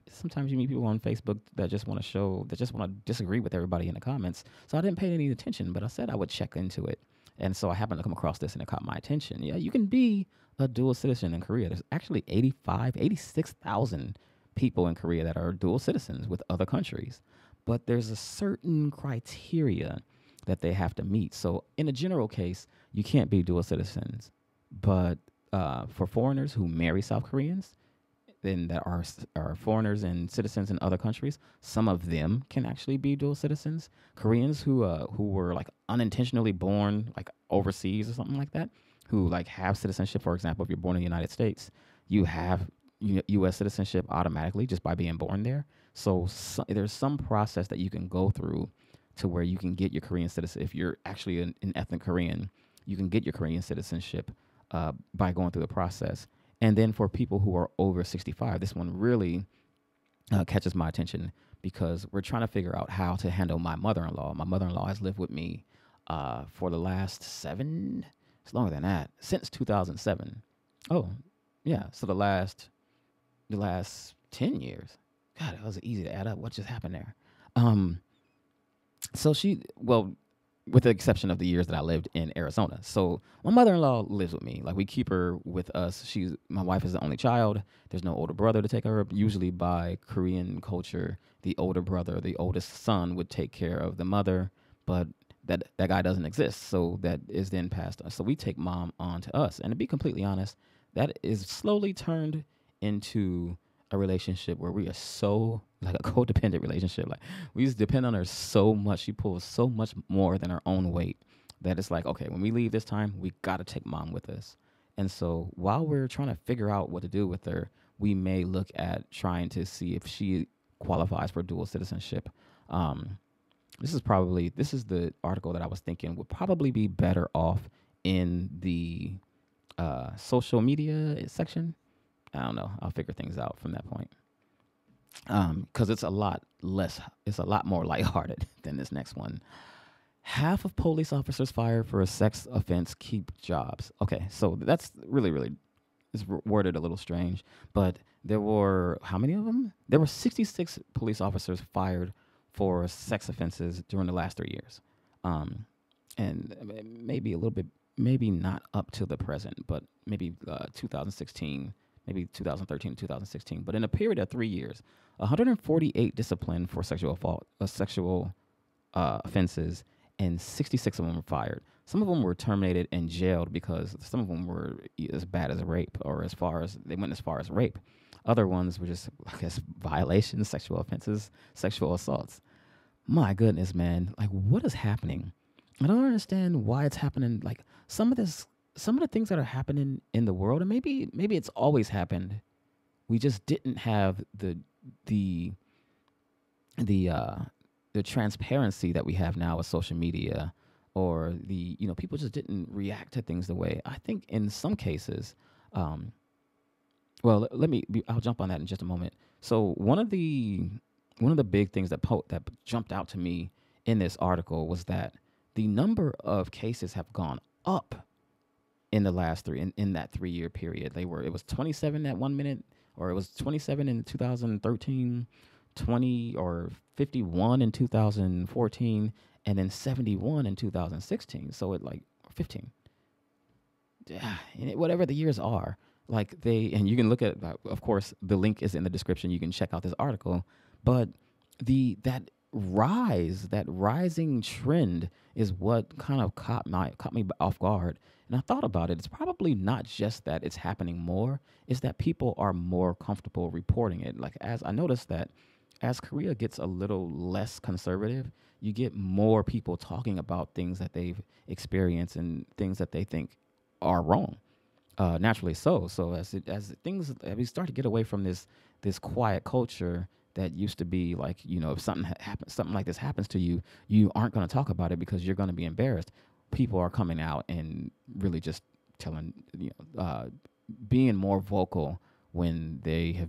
sometimes you meet people on Facebook that just want to disagree with everybody in the comments. So I didn't pay any attention, but I said I would check into it. And so I happened to come across this and it caught my attention. Yeah, you can be a dual citizen in Korea. There's actually 86,000 people in Korea that are dual citizens with other countries. But there's a certain criteria that they have to meet. So in a general case, you can't be dual citizens. But for foreigners who marry South Koreans, then that are foreigners and citizens in other countries, some of them can actually be dual citizens. Koreans who were like unintentionally born like overseas or something like that, who like have citizenship. For example, if you're born in the United States, you have U.S. citizenship automatically just by being born there. So there's some process that you can go through to where you can get your Korean citizenship. If you're actually an ethnic Korean, you can get your Korean citizenship by going through the process. And then for people who are over 65, this one really catches my attention, because we're trying to figure out how to handle my mother-in-law. My mother-in-law has lived with me for the last it's longer than that, since 2007. Oh, yeah, so the last 10 years. God, it was easy to add up. What just happened there? So with the exception of the years that I lived in Arizona. So my mother-in-law lives with me. Like, we keep her with us. My wife is the only child. There's no older brother to take her. Usually by Korean culture, the older brother, the oldest son, would take care of the mother, but that guy doesn't exist. So that is then passed on. So we take mom on to us. And to be completely honest, that is slowly turned into a relationship where we are so like a codependent relationship. Like, we just depend on her so much. She pulls so much more than her own weight that it's like, okay, when we leave this time, we got to take mom with us. And so while we're trying to figure out what to do with her, we may look at trying to see if she qualifies for dual citizenship. This is the article that I was thinking would probably be better off in the social media section. I don't know. I'll figure things out from that point. Because it's a lot more lighthearted than this next one. Half of police officers fired for a sex offense keep jobs. Okay, so that's really, it's worded a little strange, but there were, how many of them? There were 66 police officers fired for sex offenses during the last 3 years. And maybe a little bit, maybe not up to the present, but maybe 2016, maybe 2013 to 2016. But in a period of 3 years, 148 disciplined for sexual offenses, and 66 of them were fired. Some of them were terminated and jailed because some of them were as bad as rape, or they went as far as rape. Other ones were just, I guess, violations, sexual offenses, sexual assaults. My goodness, man. Like, what is happening? I don't understand why it's happening. Like, some of the things that are happening in the world, and maybe it's always happened. We just didn't have the transparency that we have now with social media, or people just didn't react to things the way. I think in some cases, I'll jump on that in just a moment. So one of the big things that jumped out to me in this article was that the number of cases have gone up in the last in that 3 year period. It was 27 at 1 minute, or it was 27 in 2013, 20 or 51 in 2014, and then 71 in 2016. So 15. Whatever the years are, and you can look at, of course, the link is in the description. You can check out this article, but that rising trend is what kind of caught me off guard. And I thought about it. It's probably not just that it's happening more. It's that people are more comfortable reporting it. As I noticed that as Korea gets a little less conservative, you get more people talking about things that they've experienced and things that they think are wrong. Naturally so. So as we start to get away from this quiet culture that used to be like, if something like this happens to you, you aren't going to talk about it because you're going to be embarrassed. People are coming out and really just telling, being more vocal when they've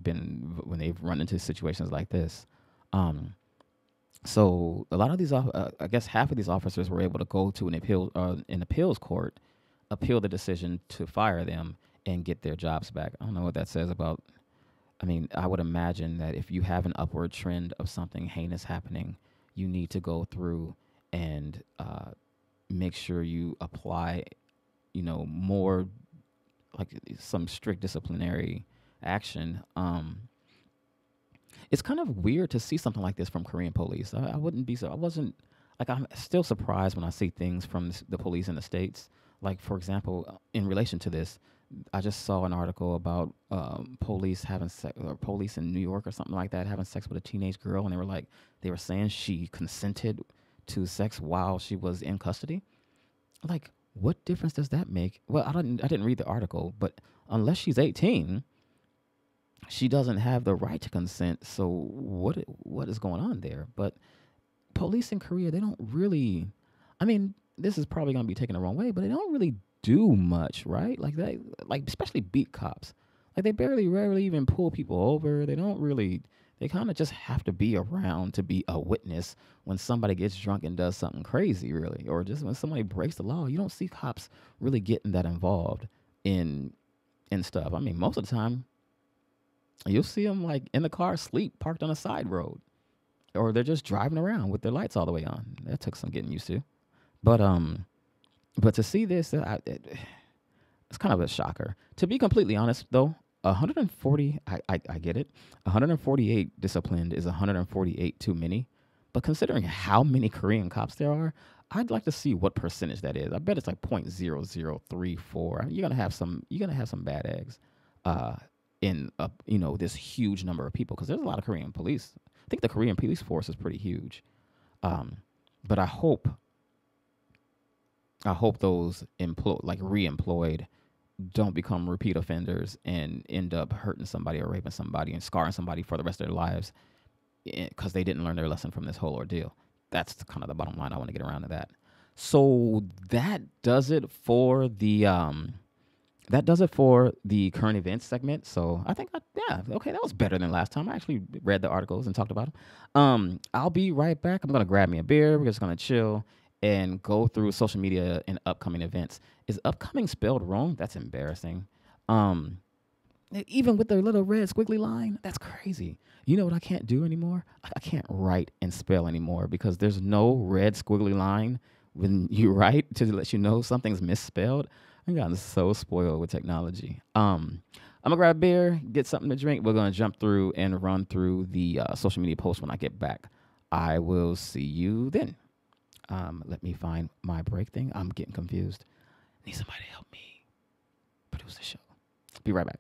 run into situations like this. So a lot of these, I guess half of these officers were able to go to an appeals court, appeal the decision to fire them and get their jobs back. I don't know what that says about. I mean, I would imagine that if you have an upward trend of something heinous happening, you need to go through and make sure you apply, more like some strict disciplinary action. It's kind of weird to see something like this from Korean police. I wouldn't be so. I wasn't like. I'm still surprised when I see things from the police in the States. Like, for example, in relation to this, I just saw an article about police having sex, or police in New York or something like that, having sex with a teenage girl, and they were saying she consented to sex while she was in custody. Like, what difference does that make? Well, I didn't read the article, but unless she's 18, she doesn't have the right to consent. So what is going on there? But police in Korea, they don't really. I mean, this is probably going to be taken the wrong way, but they don't really do much, right? Like especially beat cops. Like, they rarely even pull people over. They don't really. They kind of just have to be around to be a witness when somebody gets drunk and does something crazy, really, or just when somebody breaks the law. You don't see cops really getting that involved in stuff. I mean, most of the time, you'll see them like in the car, asleep, parked on a side road, or they're just driving around with their lights all the way on. That took some getting used to, but to see this, it's kind of a shocker. To be completely honest, though, 140, I get it. 148 disciplined is 148 too many, but considering how many Korean cops there are, I'd like to see what percentage that is. I bet it's like 0.0034. You're gonna have some bad eggs. In this huge number of people, because there's a lot of Korean police. I think the Korean police force is pretty huge, but I hope those re-employed don't become repeat offenders and end up hurting somebody or raping somebody and scarring somebody for the rest of their lives because they didn't learn their lesson from this whole ordeal. That's kind of the bottom line. I want to get around to that. So that does it for the current events segment. So I think, that was better than last time. I actually read the articles and talked about them. I'll be right back. I'm going to grab me a beer. We're just going to chill and go through social media and upcoming events. Is upcoming spelled wrong? That's embarrassing. Even with the little red squiggly line, that's crazy. You know what I can't do anymore? I can't write and spell anymore because there's no red squiggly line when you write to let you know something's misspelled. I've gotten so spoiled with technology. I'm going to grab a beer, get something to drink. We're going to jump through and run through the social media posts when I get back. I will see you then. Let me find my break thing. I'm getting confused. Need somebody to help me produce the show. Be right back.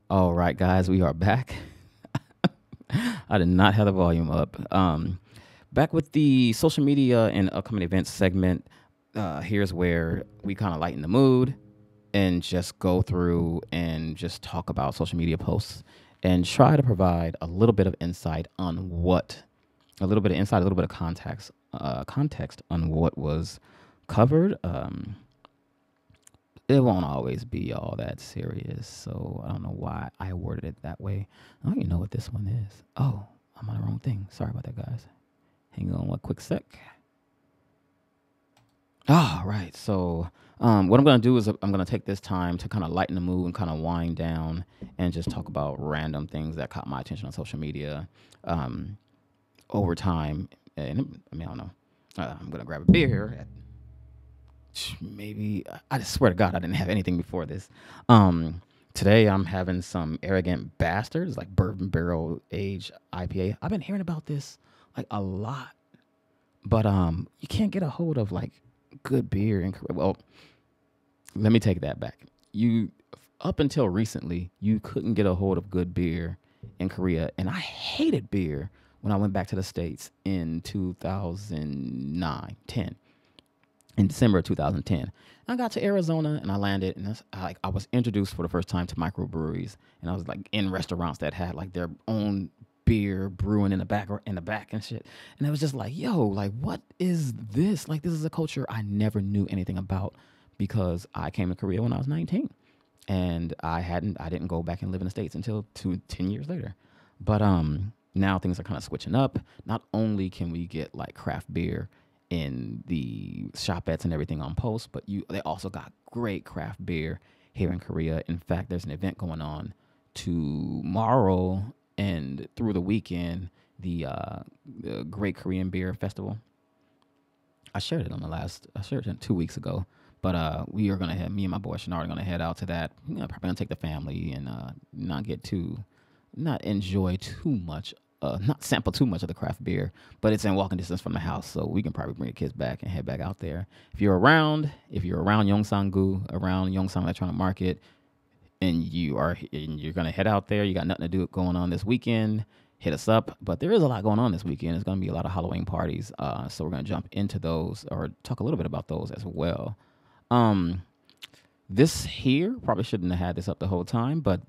All right, guys, we are back. I did not have the volume up. Back with the social media and upcoming events segment. Here's where we kind of lighten the mood and just go through and just talk about social media posts and try to provide a little bit of insight on a little bit of insight, a little bit of context on what was covered. It won't always be all that serious, so I don't know why I worded it that way. I don't even know what this one is. Oh, I'm on the wrong thing. Sorry about that, guys. Hang on one quick sec. All right, so what I'm going to do is I'm going to take this time to kind of lighten the mood and kind of wind down and just talk about random things that caught my attention on social media over time. And I mean, I don't know. I'm going to grab a beer here. Maybe I just swear to God I didn't have anything before this. Today I'm having some Arrogant Bastards, like bourbon barrel aged IPA. I've been hearing about this like a lot, but you can't get a hold of like good beer in Korea. Well, let me take that back. Up until recently, you couldn't get a hold of good beer in Korea, and I hated beer when I went back to the States in 2010. In December of 2010. I got to Arizona and I landed, and I was introduced for the first time to microbreweries, and I was like in restaurants that had like their own beer brewing in the back and shit. And I was just like, yo, like what is this? Like this is a culture I never knew anything about because I came to Korea when I was 19. And I didn't go back and live in the States until 10 years later. But now things are kind of switching up. Not only can we get like craft beer in the shopettes and everything on post, but they also got great craft beer here in Korea. In fact, there's an event going on tomorrow and through the weekend, the Great Korean Beer Festival. I shared it 2 weeks ago, but me and my boy Shenard are gonna head out to that. Probably gonna take the family and not enjoy too much. Not sample too much of the craft beer, but it's in walking distance from the house, so we can probably bring the kids back and head back out there. If you're around Yongsan-gu, around Yongsan Electronic Market, and you're gonna head out there, you got nothing to do going on this weekend, hit us up. But there is a lot going on this weekend. There's gonna be a lot of Halloween parties, so we're gonna jump into those or talk a little bit about those as well. This here probably shouldn't have had this up the whole time, but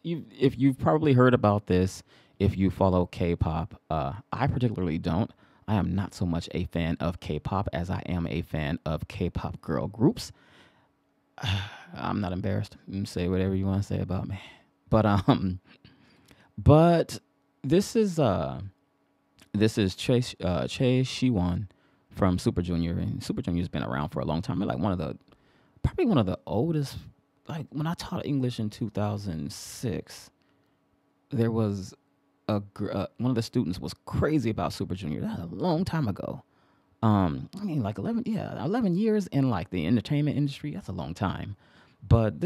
if you've probably heard about this. If you follow K-pop, I particularly don't. I am not so much a fan of K-pop as I am a fan of K-pop girl groups. I'm not embarrassed. Say whatever you want to say about me. But this is Che Shiwon from Super Junior, and Super Junior's been around for a long time. Like probably one of the oldest. Like when I taught English in 2006, there was one of the students was crazy about Super Junior. That was a long time ago. I mean, like 11 years in like the entertainment industry. That's a long time. But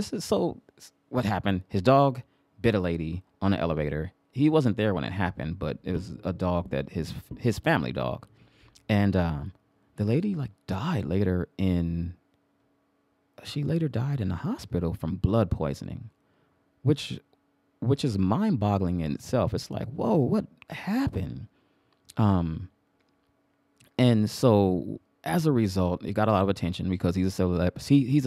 what happened? His dog bit a lady on an elevator. He wasn't there when it happened, but it was a dog that his family dog. And the lady like died later she later died in the hospital from blood poisoning, which is mind-boggling in itself. It's like, whoa, what happened? And so as a result, it got a lot of attention because he's a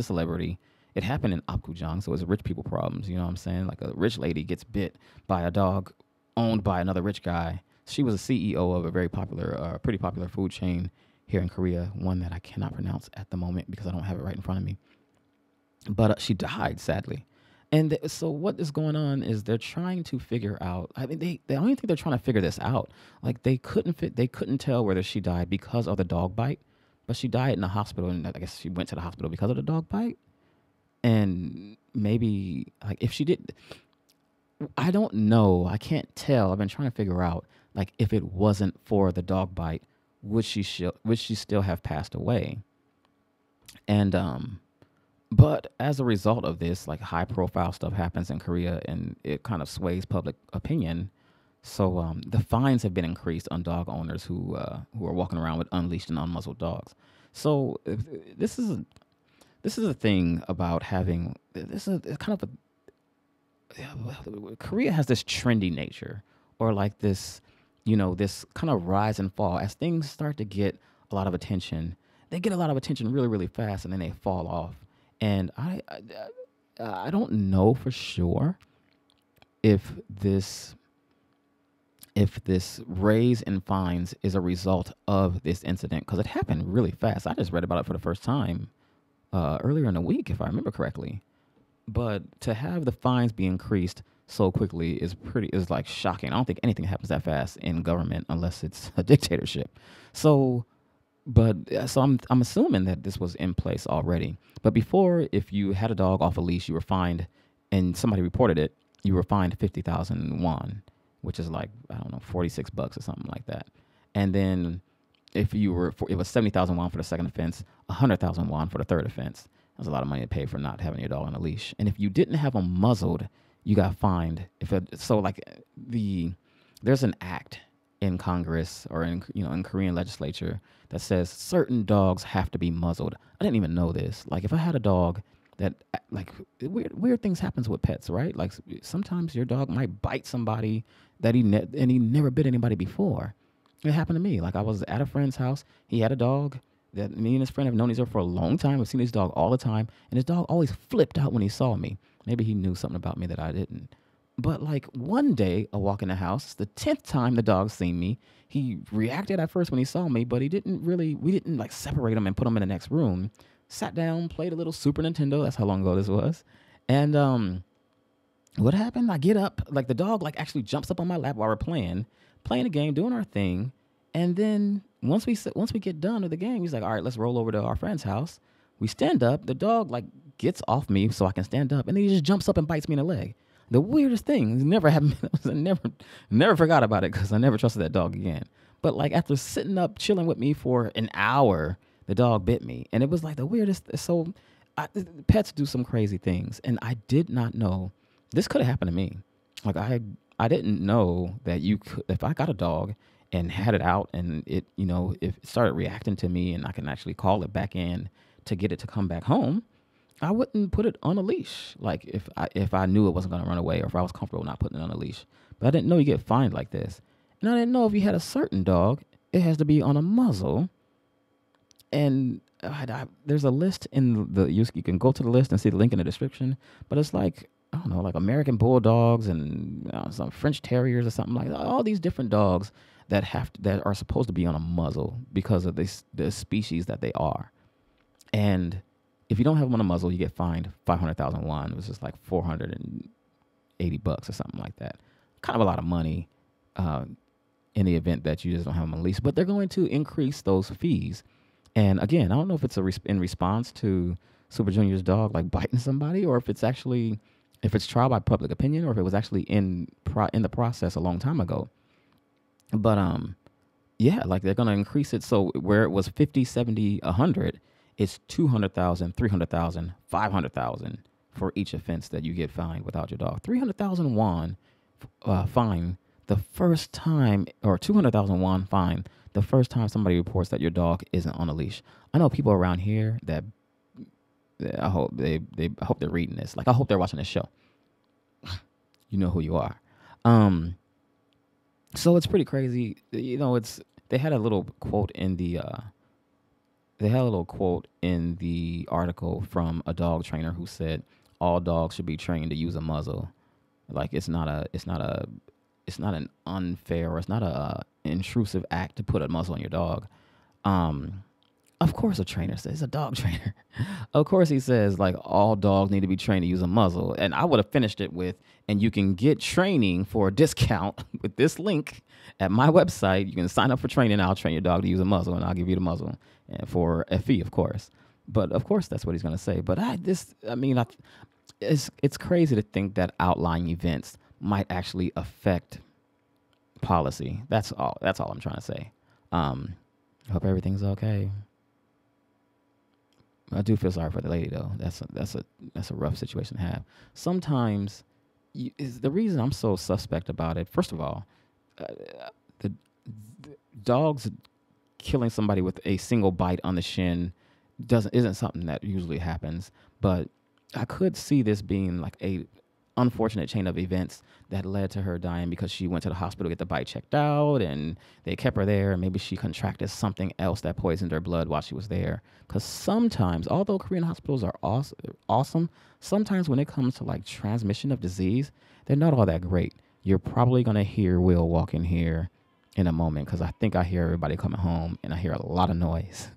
celebrity. It happened in Apgujeong, so it's rich people problems. You know what I'm saying? Like a rich lady gets bit by a dog owned by another rich guy. She was a CEO of a very popular, pretty popular food chain here in Korea, one that I cannot pronounce at the moment because I don't have it right in front of me. But she died, sadly. And so what is going on is they're trying to figure out. I mean, they only think they're trying to figure this out. Like they couldn't tell whether she died because of the dog bite, but she died in the hospital, and I guess she went to the hospital because of the dog bite. And maybe like if she did, I don't know. I can't tell. I've been trying to figure out like if it wasn't for the dog bite, would she still have passed away? And but as a result of this, like high profile stuff happens in Korea and it kind of sways public opinion. So the fines have been increased on dog owners who are walking around with unleashed and unmuzzled dogs. So this is a thing about having this is kind of Korea has this trendy nature, or like this, this kind of rise and fall. As things start to get a lot of attention, they get a lot of attention really, really fast, and then they fall off. And I don't know for sure if this raise in fines is a result of this incident, because it happened really fast. I just read about it for the first time earlier in the week, if I remember correctly. But to have the fines be increased so quickly is like shocking. I don't think anything happens that fast in government unless it's a dictatorship. So I'm assuming that this was in place already. But before, if you had a dog off a leash, you were fined, and somebody reported it, you were fined 50,000 won, which is like, I don't know, $46 or something like that. And then if it was 70,000 won for the second offense, 100,000 won for the third offense. That's a lot of money to pay for not having your dog on a leash. And if you didn't have them muzzled, you got fined. There's an act in Congress or in Korean legislature that says certain dogs have to be muzzled. I didn't even know this. Like, if I had a dog that, like, weird things happens with pets, right? Like, sometimes your dog might bite somebody that he never bit anybody before. It happened to me. Like, I was at a friend's house. He had a dog that me and his friend have known each other for a long time. I've seen his dog all the time, and his dog always flipped out when he saw me. Maybe he knew something about me that I didn't. But like one day, I walk in the house, the 10th time the dog's seen me. He reacted at first when he saw me, but we didn't like separate him and put him in the next room. Sat down, played a little Super Nintendo. That's how long ago this was. And what happened? I get up, like the dog like actually jumps up on my lap while we're playing a game, doing our thing. And then once we get done with the game, he's like, all right, let's roll over to our friend's house. We stand up. The dog like gets off me so I can stand up, and then he just jumps up and bites me in the leg. The weirdest thing. It never happened. I never forgot about it because I never trusted that dog again. But like after sitting up, chilling with me for an hour, the dog bit me, and it was like the weirdest. So pets do some crazy things, and I did not know this could have happened to me. Like I didn't know that you could, if I got a dog and had it out and it, if it started reacting to me and I can actually call it back in to get it to come back home, I wouldn't put it on a leash. Like if I knew it wasn't going to run away, or if I was comfortable not putting it on a leash. But I didn't know you get fined like this. And I didn't know if you had a certain dog, it has to be on a muzzle. And there's a list in you can go to the list and see the link in the description. But it's like, I don't know, like American Bulldogs and some French Terriers or something like that. All these different dogs that are supposed to be on a muzzle because of the species that they are. And if you don't have them on a muzzle, you get fined 500,000 won, which is like $480 or something like that. Kind of a lot of money in the event that you just don't have them on a leash. But they're going to increase those fees. And again, I don't know if it's in response to Super Junior's dog like biting somebody, or if it's trial by public opinion, or if it was actually in the process a long time ago. But yeah, like they're gonna increase it. So where it was 50, 70, 100, it's 200,000, 300,000, 500,000 for each offense that you get fined without your dog. 300,000 won fine the first time, or 200,000 won fine the first time somebody reports that your dog isn't on a leash. I know people around here that I hope they're reading this. Like, I hope they're watching this show. You know who you are. So it's pretty crazy. They had a little quote in the article from a dog trainer who said all dogs should be trained to use a muzzle. Like, it's not an unfair, or it's not a intrusive act to put a muzzle on your dog. Of course a trainer says, a dog trainer. Of course he says, like, all dogs need to be trained to use a muzzle. And I would have finished it with, and you can get training for a discount with this link at my website. You can sign up for training. I'll train your dog to use a muzzle, and I'll give you the muzzle, and for a fee, of course. But of course that's what he's going to say. But it's crazy to think that outlying events might actually affect policy. That's all I'm trying to say. Hope everything's okay. I do feel sorry for the lady, though. That's a rough situation to have. Sometimes, the reason I'm so suspect about it, first of all, the dogs killing somebody with a single bite on the shin isn't something that usually happens. But I could see this being like a unfortunate chain of events that led to her dying because she went to the hospital to get the bite checked out, and they kept her there, and maybe she contracted something else that poisoned her blood while she was there. Because sometimes, although Korean hospitals are awesome, sometimes when it comes to like transmission of disease, they're not all that great. You're probably going to hear Will walk in here in a moment, because I think I hear everybody coming home, and I hear a lot of noise.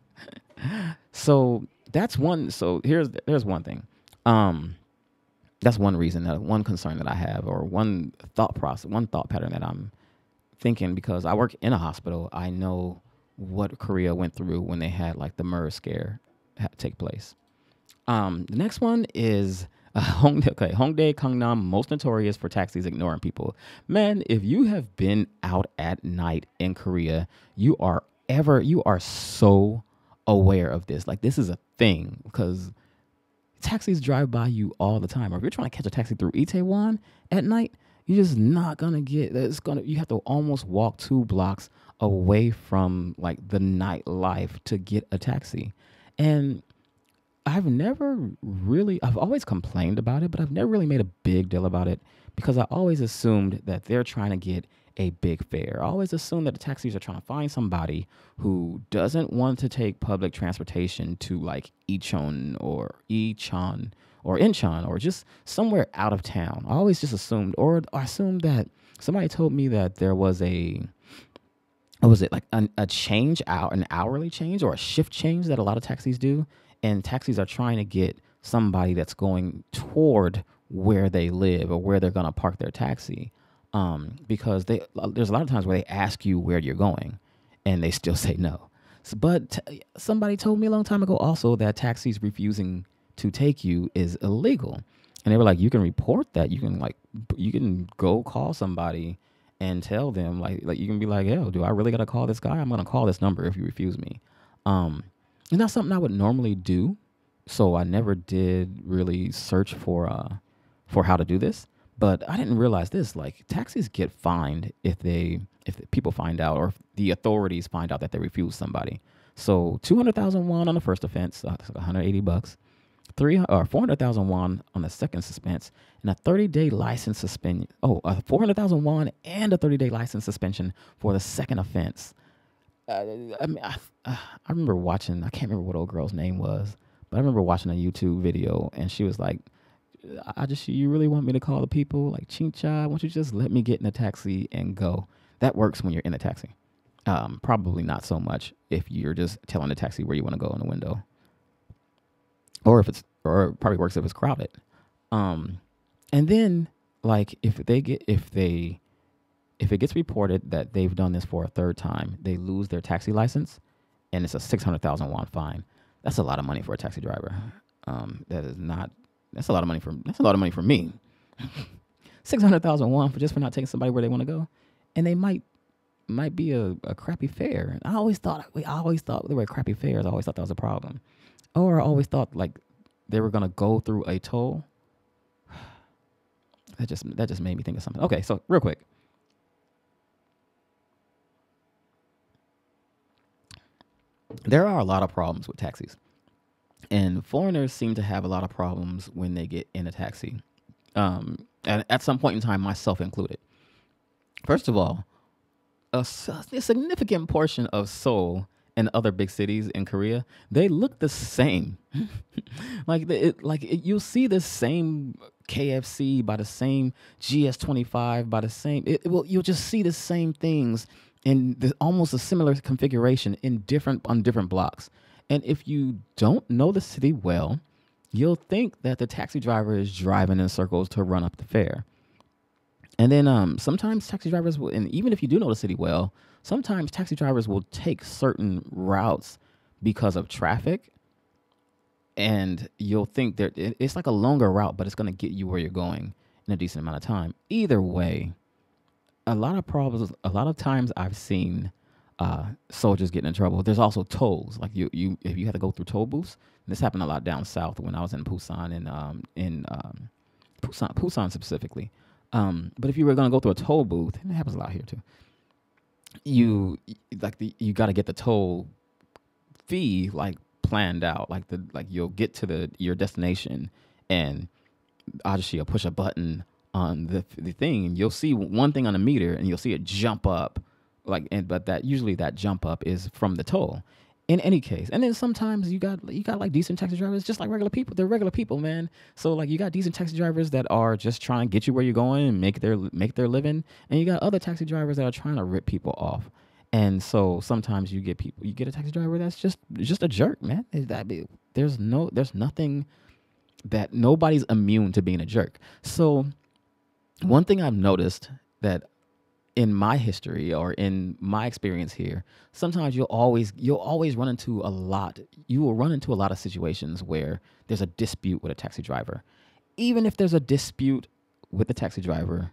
So that's one. So there's one thing. That's one reason, that one concern that I have, or one thought pattern that I'm thinking, because I work in a hospital. I know what Korea went through when they had like the MERS scare take place. The next one is Hongdae, Gangnam, most notorious for taxis ignoring people. Man, if you have been out at night in Korea, you are so aware of this. Like, this is a thing, because taxis drive by you all the time. Or if you're trying to catch a taxi through Itaewon at night, you're just not gonna get. You have to almost walk 2 blocks away from like the nightlife to get a taxi. And I've always complained about it, but I've never really made a big deal about it, because I always assumed that they're trying to get a big fare. I always assumed that the taxis are trying to find somebody who doesn't want to take public transportation to like Incheon or Incheon or just somewhere out of town. I always just assumed, or I assumed that somebody told me that there was an hourly change or a shift change that a lot of taxis do, and taxis are trying to get somebody that's going toward where they live or where they're going to park their taxi. Because there's a lot of times where they ask you where you're going, and they still say no. But somebody told me a long time ago also that taxis refusing to take you is illegal, and they were like, you can report that. You can go call somebody and tell them like you can be like, yo, do I really gotta call this guy? I'm gonna call this number if you refuse me. It's not something I would normally do, so I never did really search for how to do this. But I didn't realize this. Like, taxis get fined if people find out, or if the authorities find out that they refuse somebody. So 200,000 won on the first offense, that's like $180. 400,000 won on the second suspense, and a 30-day license suspension. 400,000 won and a 30-day license suspension for the second offense. I remember watching. I can't remember what old girl's name was, but I remember watching a YouTube video, and she was like, you really want me to call the people? Like, Chincha, why don't you just let me get in a taxi and go? That works when you're in a taxi. Probably not so much if you're just telling the taxi where you want to go in the window. Or it probably works if it's crowded. And then, like, if it gets reported that they've done this for a third time, they lose their taxi license, and it's a 600,000 won fine. That's a lot of money for a taxi driver. That's a lot of money for me. 600,000 won for not taking somebody where they want to go, and they might be a crappy fare. I always thought they were crappy fares. I always thought that was a problem, or I always thought like they were gonna go through a toll. That just made me think of something. Okay, so real quick. There are a lot of problems with taxis. And foreigners seem to have a lot of problems when they get in a taxi. And at some point in time, myself included. First of all, a significant portion of Seoul and other big cities in Korea, they look the same. You'll see the same KFC by the same GS25 by the same. You'll just see the same things in almost a similar configuration on different blocks. And if you don't know the city well, you'll think that the taxi driver is driving in circles to run up the fare. And then sometimes taxi drivers will, and even if you do know the city well, sometimes taxi drivers will take certain routes because of traffic. And you'll think that it's like a longer route, but it's going to get you where you're going in a decent amount of time. Either way, a lot of times I've seen soldiers getting in trouble. There's also tolls. Like if you had to go through toll booths. This happened a lot down south when I was in Busan and in Busan specifically. But if you were going to go through a toll booth, and it happens a lot here too. You got to get the toll fee like planned out. Like you'll get to your destination, and Ajashi will push a button on the thing, and you'll see one thing on the meter, and you'll see it jump up, but that usually that jump up is from the toll. In any case, and then sometimes you got like decent taxi drivers, just like regular people. They're regular people, man. So like you got decent taxi drivers that are just trying to get you where you're going and make their living, and you got other taxi drivers that are trying to rip people off. And so sometimes you get a taxi driver that's just a jerk, man. There's nothing that nobody's immune to being a jerk. So one thing I've noticed that in my history or in my experience here, sometimes you'll always run into a lot. You will run into a lot of situations where there's a dispute with a taxi driver. Even if there's a dispute with the taxi driver,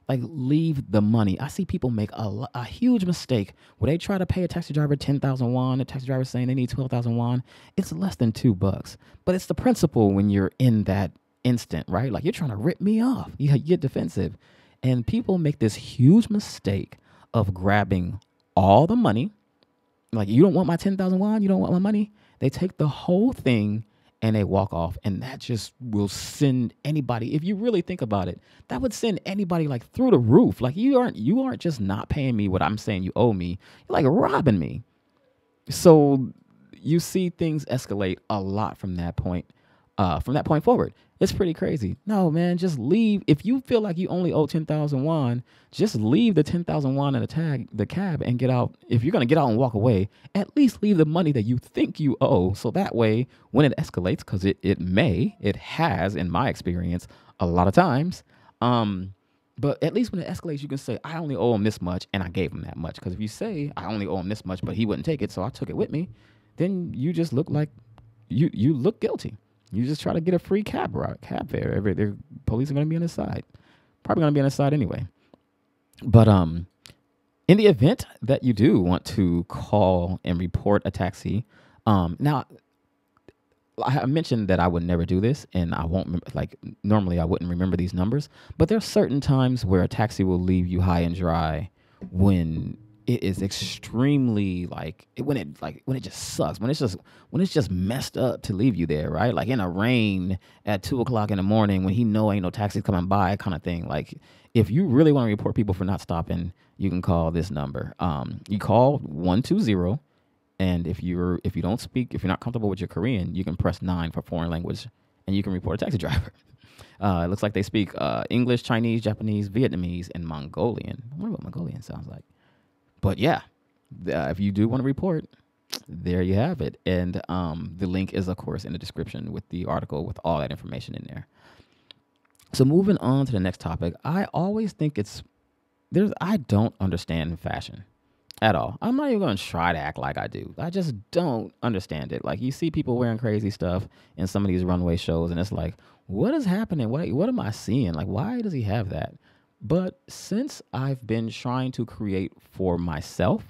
like, leave the money. I see people make a huge mistake where they try to pay a taxi driver 10,000 won. The taxi driver is saying they need 12,000 won. It's less than $2. But it's the principle when you're in that instant, right? Like, you're trying to rip me off. You get defensive. And people make this huge mistake of grabbing all the money. Like, you don't want my 10,000 won? You don't want my money? They take the whole thing and they walk off, and that just will send anybody, if you really think about it, that would send anybody like through the roof. Like, you aren't just not paying me what I'm saying you owe me. You're like robbing me. So you see things escalate a lot from that point forward. It's pretty crazy. No, man, just leave. If you feel like you only owe 10,000 won, just leave the 10,000 won in the cab and get out. If you're going to get out and walk away, at least leave the money that you think you owe. So that way, when it escalates, because it has, in my experience, a lot of times. But at least when it escalates, you can say, I only owe him this much, and I gave him that much. Because if you say, I only owe him this much, but he wouldn't take it, so I took it with me, then you just look like you look guilty. You just try to get a free cab fare. The police are going to be on his side. Probably going to be on his side anyway. But in the event that you do want to call and report a taxi, now, I mentioned that I would never do this, and I won't, normally I wouldn't remember these numbers, but there's certain times where a taxi will leave you high and dry when it is extremely when it just sucks, when it's just messed up to leave you there, right? Like in a rain at 2:00 in the morning when he know ain't no taxis coming by, kind of thing. Like, if you really want to report people for not stopping, you can call this number. You call 120, and if you're not comfortable with your Korean, you can press 9 for foreign language, and you can report a taxi driver. It looks like they speak English, Chinese, Japanese, Vietnamese, and Mongolian. I wonder what Mongolian sounds like. But yeah, if you do want to report, there you have it. And the link is, of course, in the description with the article with all that information in there. So moving on to the next topic, I always think I don't understand fashion at all. I'm not even going to try to act like I do. I just don't understand it. Like, you see people wearing crazy stuff in some of these runway shows, and it's like, what is happening? What am I seeing? Like, why does he have that? But since I've been trying to create for myself,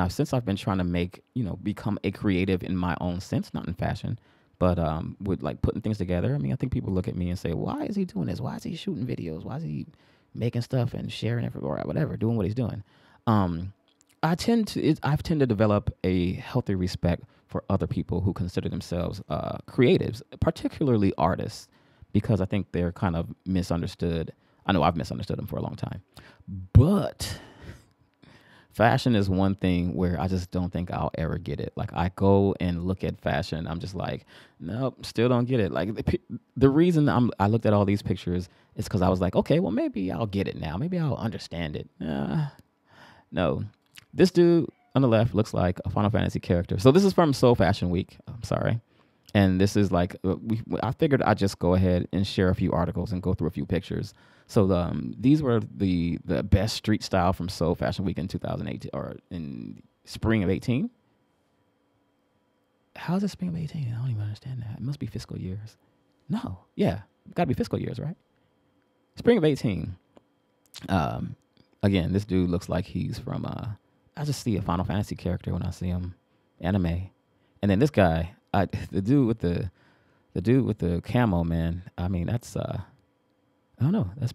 since I've been trying to become a creative in my own sense, not in fashion, but with like putting things together. I mean, I think people look at me and say, why is he doing this? Why is he shooting videos? Why is he making stuff and sharing it or whatever, doing what he's doing? I've tended to develop a healthy respect for other people who consider themselves creatives, particularly artists, because I think they're kind of misunderstood. I know I've misunderstood them for a long time, but fashion is one thing where I just don't think I'll ever get it. Like, I go and look at fashion, I'm just like, nope, still don't get it. Like, the reason I looked at all these pictures is because I was like, okay, well, maybe I'll get it now. Maybe I'll understand it. No, this dude on the left looks like a Final Fantasy character. So this is from Seoul Fashion Week. I'm sorry. And this is like, I figured I'd just go ahead and share a few articles and go through a few pictures. So these were the best street style from Seoul Fashion Week in 2018, or in spring of 18. How is it spring of 18? I don't even understand that. It must be fiscal years. No, yeah, got to be fiscal years, right? Spring of 18. Again, this dude looks like he's from, I just see a Final Fantasy character when I see him, anime. And then this guy, the dude with the camo, man. I mean, that's I don't know. I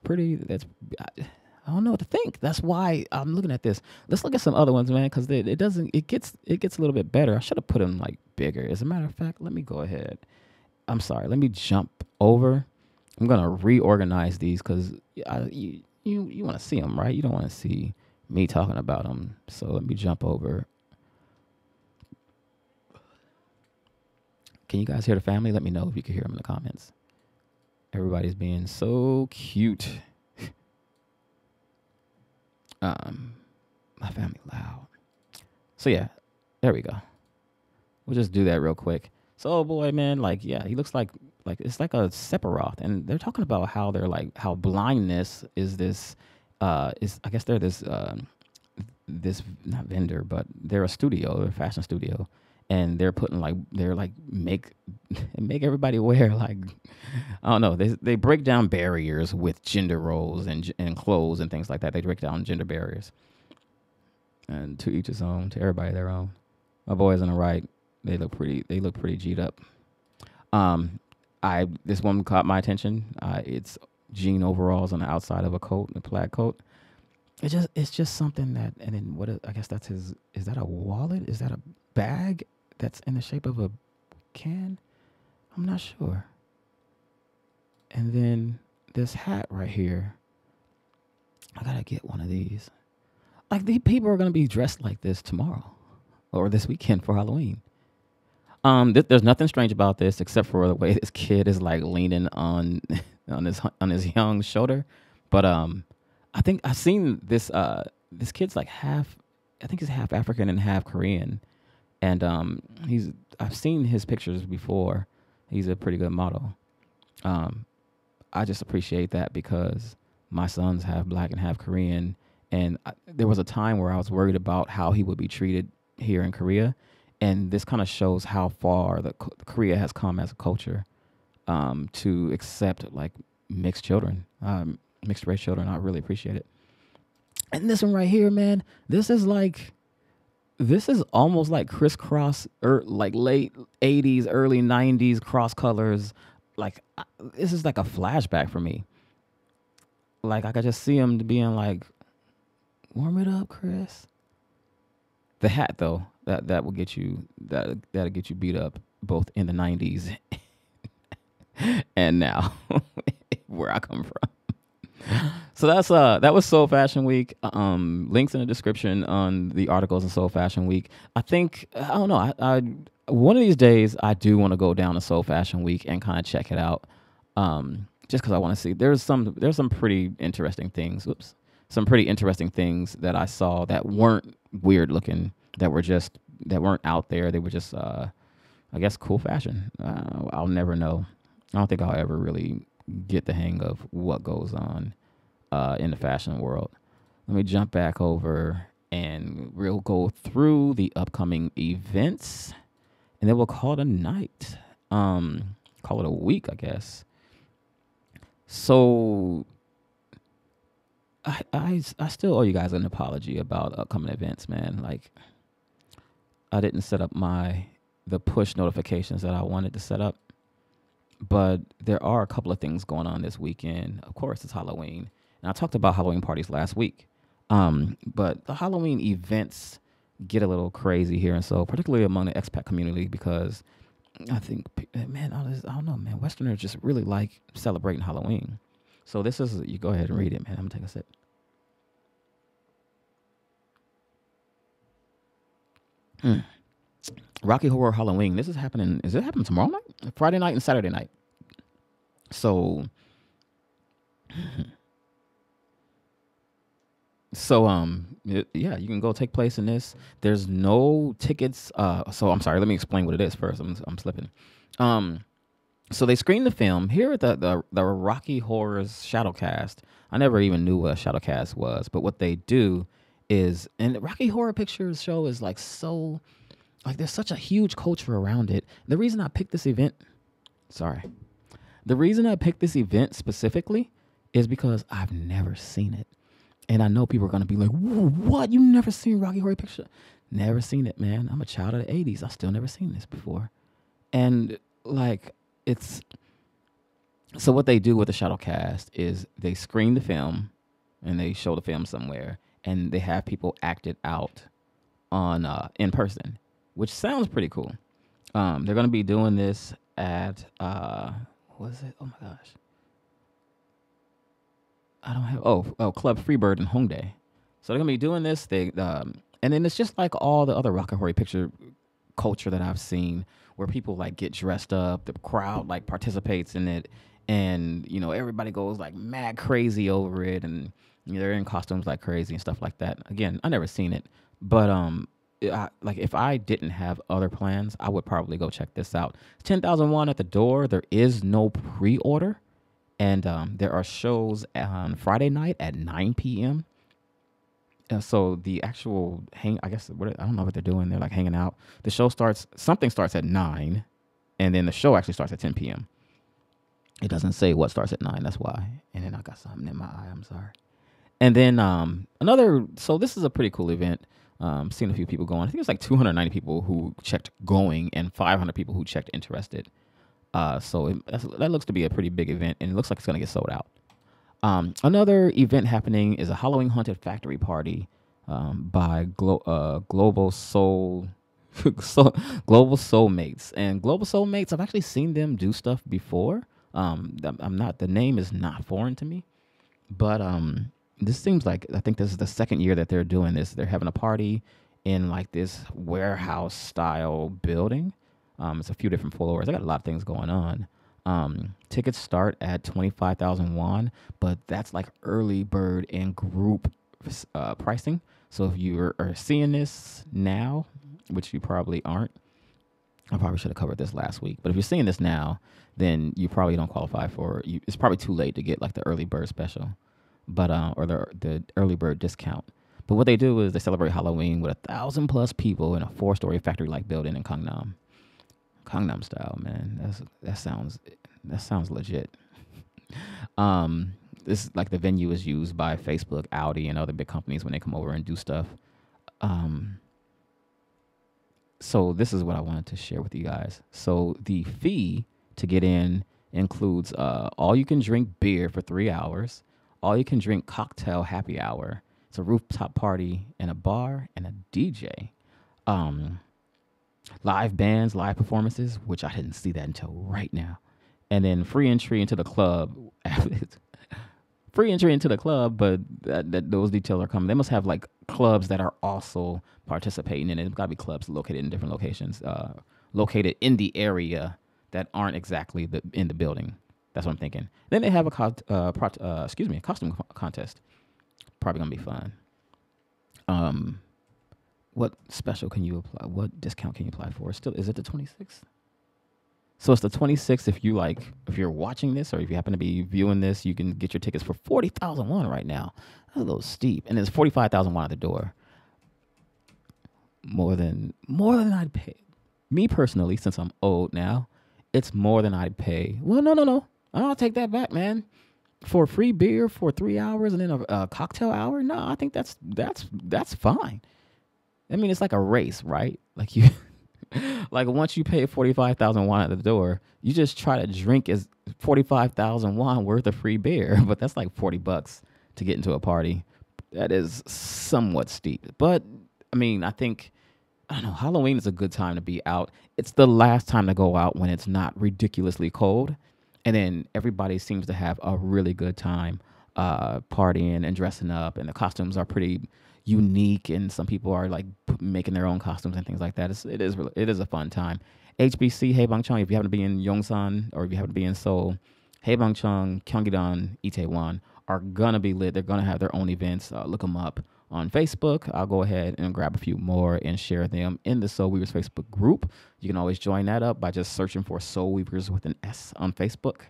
don't know what to think. That's why I'm looking at this. Let's look at some other ones, man, because it gets a little bit better. I should have put them like bigger. As a matter of fact, let me go ahead. I'm sorry. Let me jump over I'm gonna reorganize these because you want to see them, right? You don't want to see me talking about them. So let me jump over. Can you guys hear the family? Let me know if you can hear them in the comments. Everybody's being so cute. My family loud. So yeah, there we go. We'll just do that real quick. So, oh boy, man, like, yeah, he looks like it's like a Sephiroth, and they're talking about how they're like how blindness is this is I guess they're this this not vendor, but they're a studio, they're a fashion studio, and they're putting they're make everybody wear like I don't know, they break down barriers with gender roles and clothes and things like that. They break down gender barriers, and to each his own, to everybody their own. My boys on the right, they look pretty G'd up. This one caught my attention. It's jean overalls on the outside of a coat, a plaid coat. It's just something that, and then I guess that's his. Is that a wallet? Is that a bag that's in the shape of a can? I'm not sure. And then this hat right here. I gotta get one of these. Like, these people are gonna be dressed like this tomorrow or this weekend for Halloween. There's nothing strange about this except for the way this kid is like leaning on his young shoulder. But I think I've seen this this kid's like I think he's half African and half Korean, and I've seen his pictures before. He's a pretty good model. I just appreciate that because my son's half black and half Korean, and there was a time where I was worried about how he would be treated here in Korea. And this kind of shows how far Korea has come as a culture to accept like mixed children, mixed race children. I really appreciate it. And this one right here, man, this is almost like crisscross or like late 80s, early 90s cross colors. Like this is like a flashback for me. Like I could just see him being like, warm it up, Chris. The hat though, that will get you that'll get you beat up both in the 90s and now where I come from. So that was Seoul Fashion Week. Links in the description on the articles in Seoul Fashion Week. I think I don't know. I one of these days I do want to go down to Seoul Fashion Week and kind of check it out. Just because I want to see. There's some pretty interesting things. Whoops. Some pretty interesting things that I saw that weren't weird looking, that weren't out there. They were just, I guess, cool fashion. I'll never know. I don't think I'll ever really get the hang of what goes on in the fashion world. Let me jump back over and we'll go through the upcoming events, and then we'll call it a night. Call it a week, I guess. So I still owe you guys an apology about upcoming events, man. Like, I didn't set up the push notifications that I wanted to set up, but there are a couple of things going on this weekend. Of course, it's Halloween, and I talked about Halloween parties last week. But the Halloween events get a little crazy here, and so particularly among the expat community, because I think, man, I don't know, man. Westerners just really like celebrating Halloween. So this is, you go ahead and read it, man. I'm gonna take a sip. Rocky Horror Halloween. This is happening. Is it happening tomorrow night? Friday night and Saturday night. So, yeah, you can go take place in this. There's no tickets. So I'm sorry. Let me explain what it is first. I'm slipping. So they screened the film here at the Rocky Horror's Shadowcast. I never even knew what a Shadowcast was, but what they do is, and the Rocky Horror Picture Show is like so, like there's such a huge culture around it. The reason I picked this event specifically is because I've never seen it. And I know people are going to be like, what? You never seen Rocky Horror Picture? Never seen it, man. I'm a child of the 80s. I still never seen this before. And like, so what they do with the Shadowcast is they screen the film and they show the film somewhere, and they have people act it out on in person, which sounds pretty cool. They're going to be doing this at, what is it? Oh my gosh. I don't have Club Freebird in Hongdae. So they're gonna be doing this. And then it's just like all the other Rock and Horror picture culture that I've seen, where people like get dressed up, the crowd like participates in it, and everybody goes like mad crazy over it, and they're in costumes like crazy and stuff like that. Again, I never seen it, but like if I didn't have other plans, I would probably go check this out. 10,000 won at the door. There is no pre-order, and there are shows on Friday night at 9 p.m. So the actual I don't know what they're doing. They're like hanging out. The show something starts at 9, and then the show actually starts at 10 p.m. It doesn't say what starts at 9. That's why. And then I got something in my eye. I'm sorry. And then so this is a pretty cool event. Seen a few people going. I think it's like 290 people who checked going and 500 people who checked interested. So that looks to be a pretty big event, and it looks like it's going to get sold out. Another event happening is a Halloween Haunted Factory Party by Global Global Soulmates. And Global Soulmates, I've actually seen them do stuff before. The name is not foreign to me, but this seems like, I think this is the second year that they're doing this. They're having a party in like this warehouse style building. It's a few different floors. They got a lot of things going on. Tickets start at 25,000 won, but that's like early bird and group pricing. So if you are seeing this now, which you probably aren't, I probably should have covered this last week, but if you're seeing this now, then you probably don't qualify for it. It's probably too late to get like the early bird special, but or the early bird discount. But what they do is they celebrate Halloween with 1,000+ people in a 4-story factory-like building in Gangnam. Gangnam style, man. That sounds legit. This like the venue is used by Facebook, Audi, and other big companies when they come over and do stuff. So this is what I wanted to share with you guys. So the fee to get in includes all you can drink beer for 3 hours, all you can drink cocktail happy hour. It's a rooftop party and a bar and a DJ. Live bands, live performances, which I didn't see that until right now. And then free entry into the club. Free entry into the club, but those details are coming. They must have like clubs that are also participating in it. It's got to be clubs located in different locations, located in the area that aren't exactly in the building. That's what I'm thinking. Then they have a costume contest. Probably gonna be fun. What special can you apply? What discount can you apply for? Is it the 26th? So it's the 26th. If you're watching this or if you happen to be viewing this, you can get your tickets for 40,000 won right now. That's a little steep, and it's 45,000 won at the door. More than I'd pay. Me personally, since I'm old now, it's more than I'd pay. Well, no. I'll take that back, man. For free beer for 3 hours and then a cocktail hour? No, I think that's fine. I mean, it's like a race, right? Like you, like once you pay 45,000 won at the door, you just try to drink as 45,000 won worth of free beer, but that's like $40 to get into a party. That is somewhat steep, but I mean, I don't know. Halloween is a good time to be out. It's the last time to go out when it's not ridiculously cold, and then everybody seems to have a really good time partying and dressing up, and the costumes are pretty unique, and some people are like making their own costumes and things like that. It is a fun time. HBC Haebangchang, if you happen to be in Yongsan or if you happen to be in Seoul, Haebangchang, Gyeonggi-dan, Itaewon are gonna be lit. They're gonna have their own events. Look them up on Facebook. I'll go ahead and grab a few more and share them in the Seoulweavers Facebook group. You can always join that up by just searching for Seoulweavers with an S on Facebook.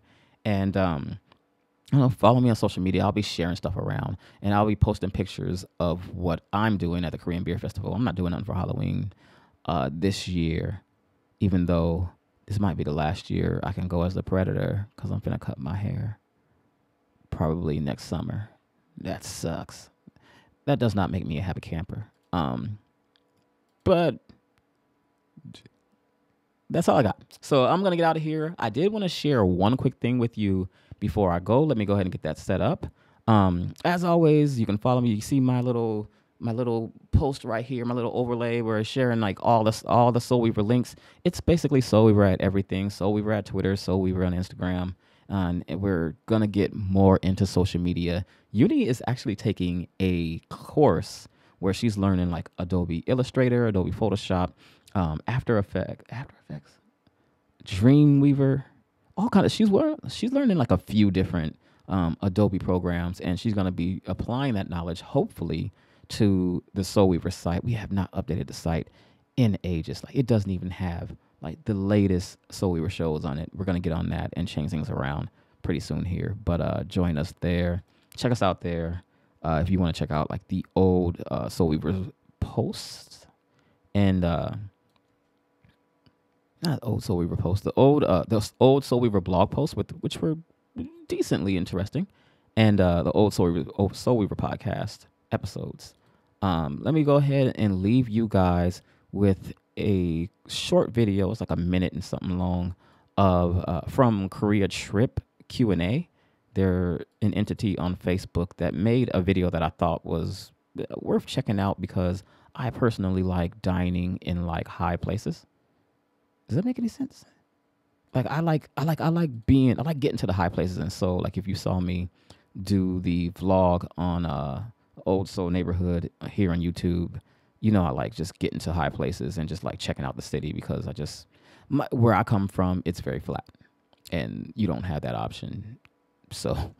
And follow me on social media. I'll be sharing stuff around, and I'll be posting pictures of what I'm doing at the Korean Beer Festival. I'm not doing nothing for Halloween this year, even though this might be the last year I can go as the Predator because I'm finna cut my hair probably next summer. That sucks. That does not make me a happy camper. But that's all I got. So I'm going to get out of here. I did want to share one quick thing with you before I go. Let me go ahead and get that set up. As always, you can follow me. You see my little post right here, my little overlay where it's sharing like all the Seoulweaver links. It's basically Seoulweaver at everything. Seoulweaver at Twitter, Seoulweaver on Instagram. and we're going to get more into social media. Uni is actually taking a course where she's learning like Adobe Illustrator, Adobe Photoshop, After Effects, Dreamweaver, all kind of. She's learning like a few different Adobe programs, and she's going to be applying that knowledge, hopefully, to the Seoulweaver site. We have not updated the site in ages. Like, it doesn't even have like the latest Seoulweaver shows on it. We're going to get on that and change things around pretty soon here. But join us there. Check us out there. If you want to check out like the old Seoulweaver posts and not old Seoulweaver posts, the old Seoulweaver blog posts which were decently interesting, and the old Seoulweaver podcast episodes. Let me go ahead and leave you guys with a short video. It's like a minute and something long of from Korea Trip Q&A. They're an entity on Facebook that made a video that I thought was worth checking out because I personally like dining in like high places. Does that make any sense? Like I like getting to the high places. And so like if you saw me do the vlog on Old Seoul neighborhood here on YouTube, you know I like just getting to high places and just like checking out the city because where I come from, it's very flat and you don't have that option. So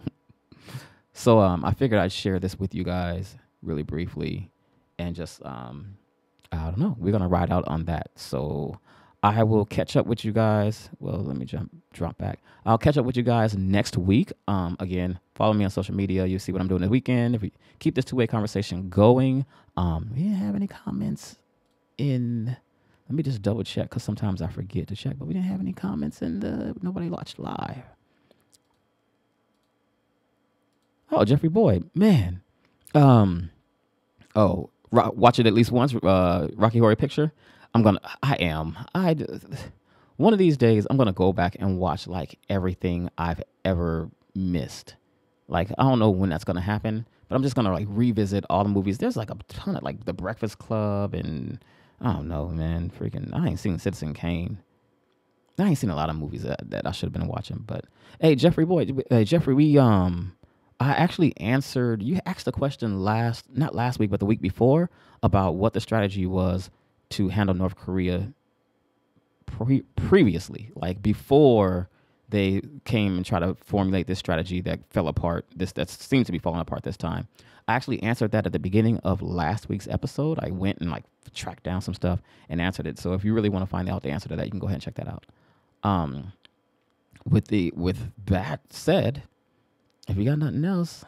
I figured I'd share this with you guys really briefly and just I don't know, we're gonna ride out on that. So I will catch up with you guys. Well, let me drop back. I'll catch up with you guys next week. Again, follow me on social media. You'll see what I'm doing this weekend. If we keep this two-way conversation going, we didn't have any comments in. Let me just double check because sometimes I forget to check. But we didn't have any comments in nobody watched live. Oh, Jeffrey Boyd, man. Watch it at least once. Rocky Horror Picture. One of these days, I'm going to go back and watch like everything I've ever missed. Like, I don't know when that's going to happen, but I'm just going to like revisit all the movies. There's like a ton of like The Breakfast Club and I don't know, man, I ain't seen Citizen Kane. I ain't seen a lot of movies that I should have been watching, but hey, Jeffrey, I actually answered, you asked a question not last week, but the week before about what the strategy was to handle North Korea previously, like before they came and tried to formulate this strategy that fell apart, that seems to be falling apart this time. I actually answered that at the beginning of last week's episode. I went and like tracked down some stuff and answered it. So if you really want to find out the answer to that, you can go ahead and check that out. With that said, if you got nothing else,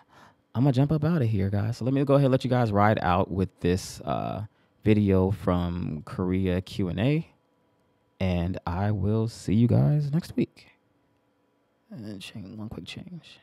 I'm going to jump up out of here, guys. So let me go ahead and let you guys ride out with this video from Korea Q&A. And I will see you guys next week. And then one quick change.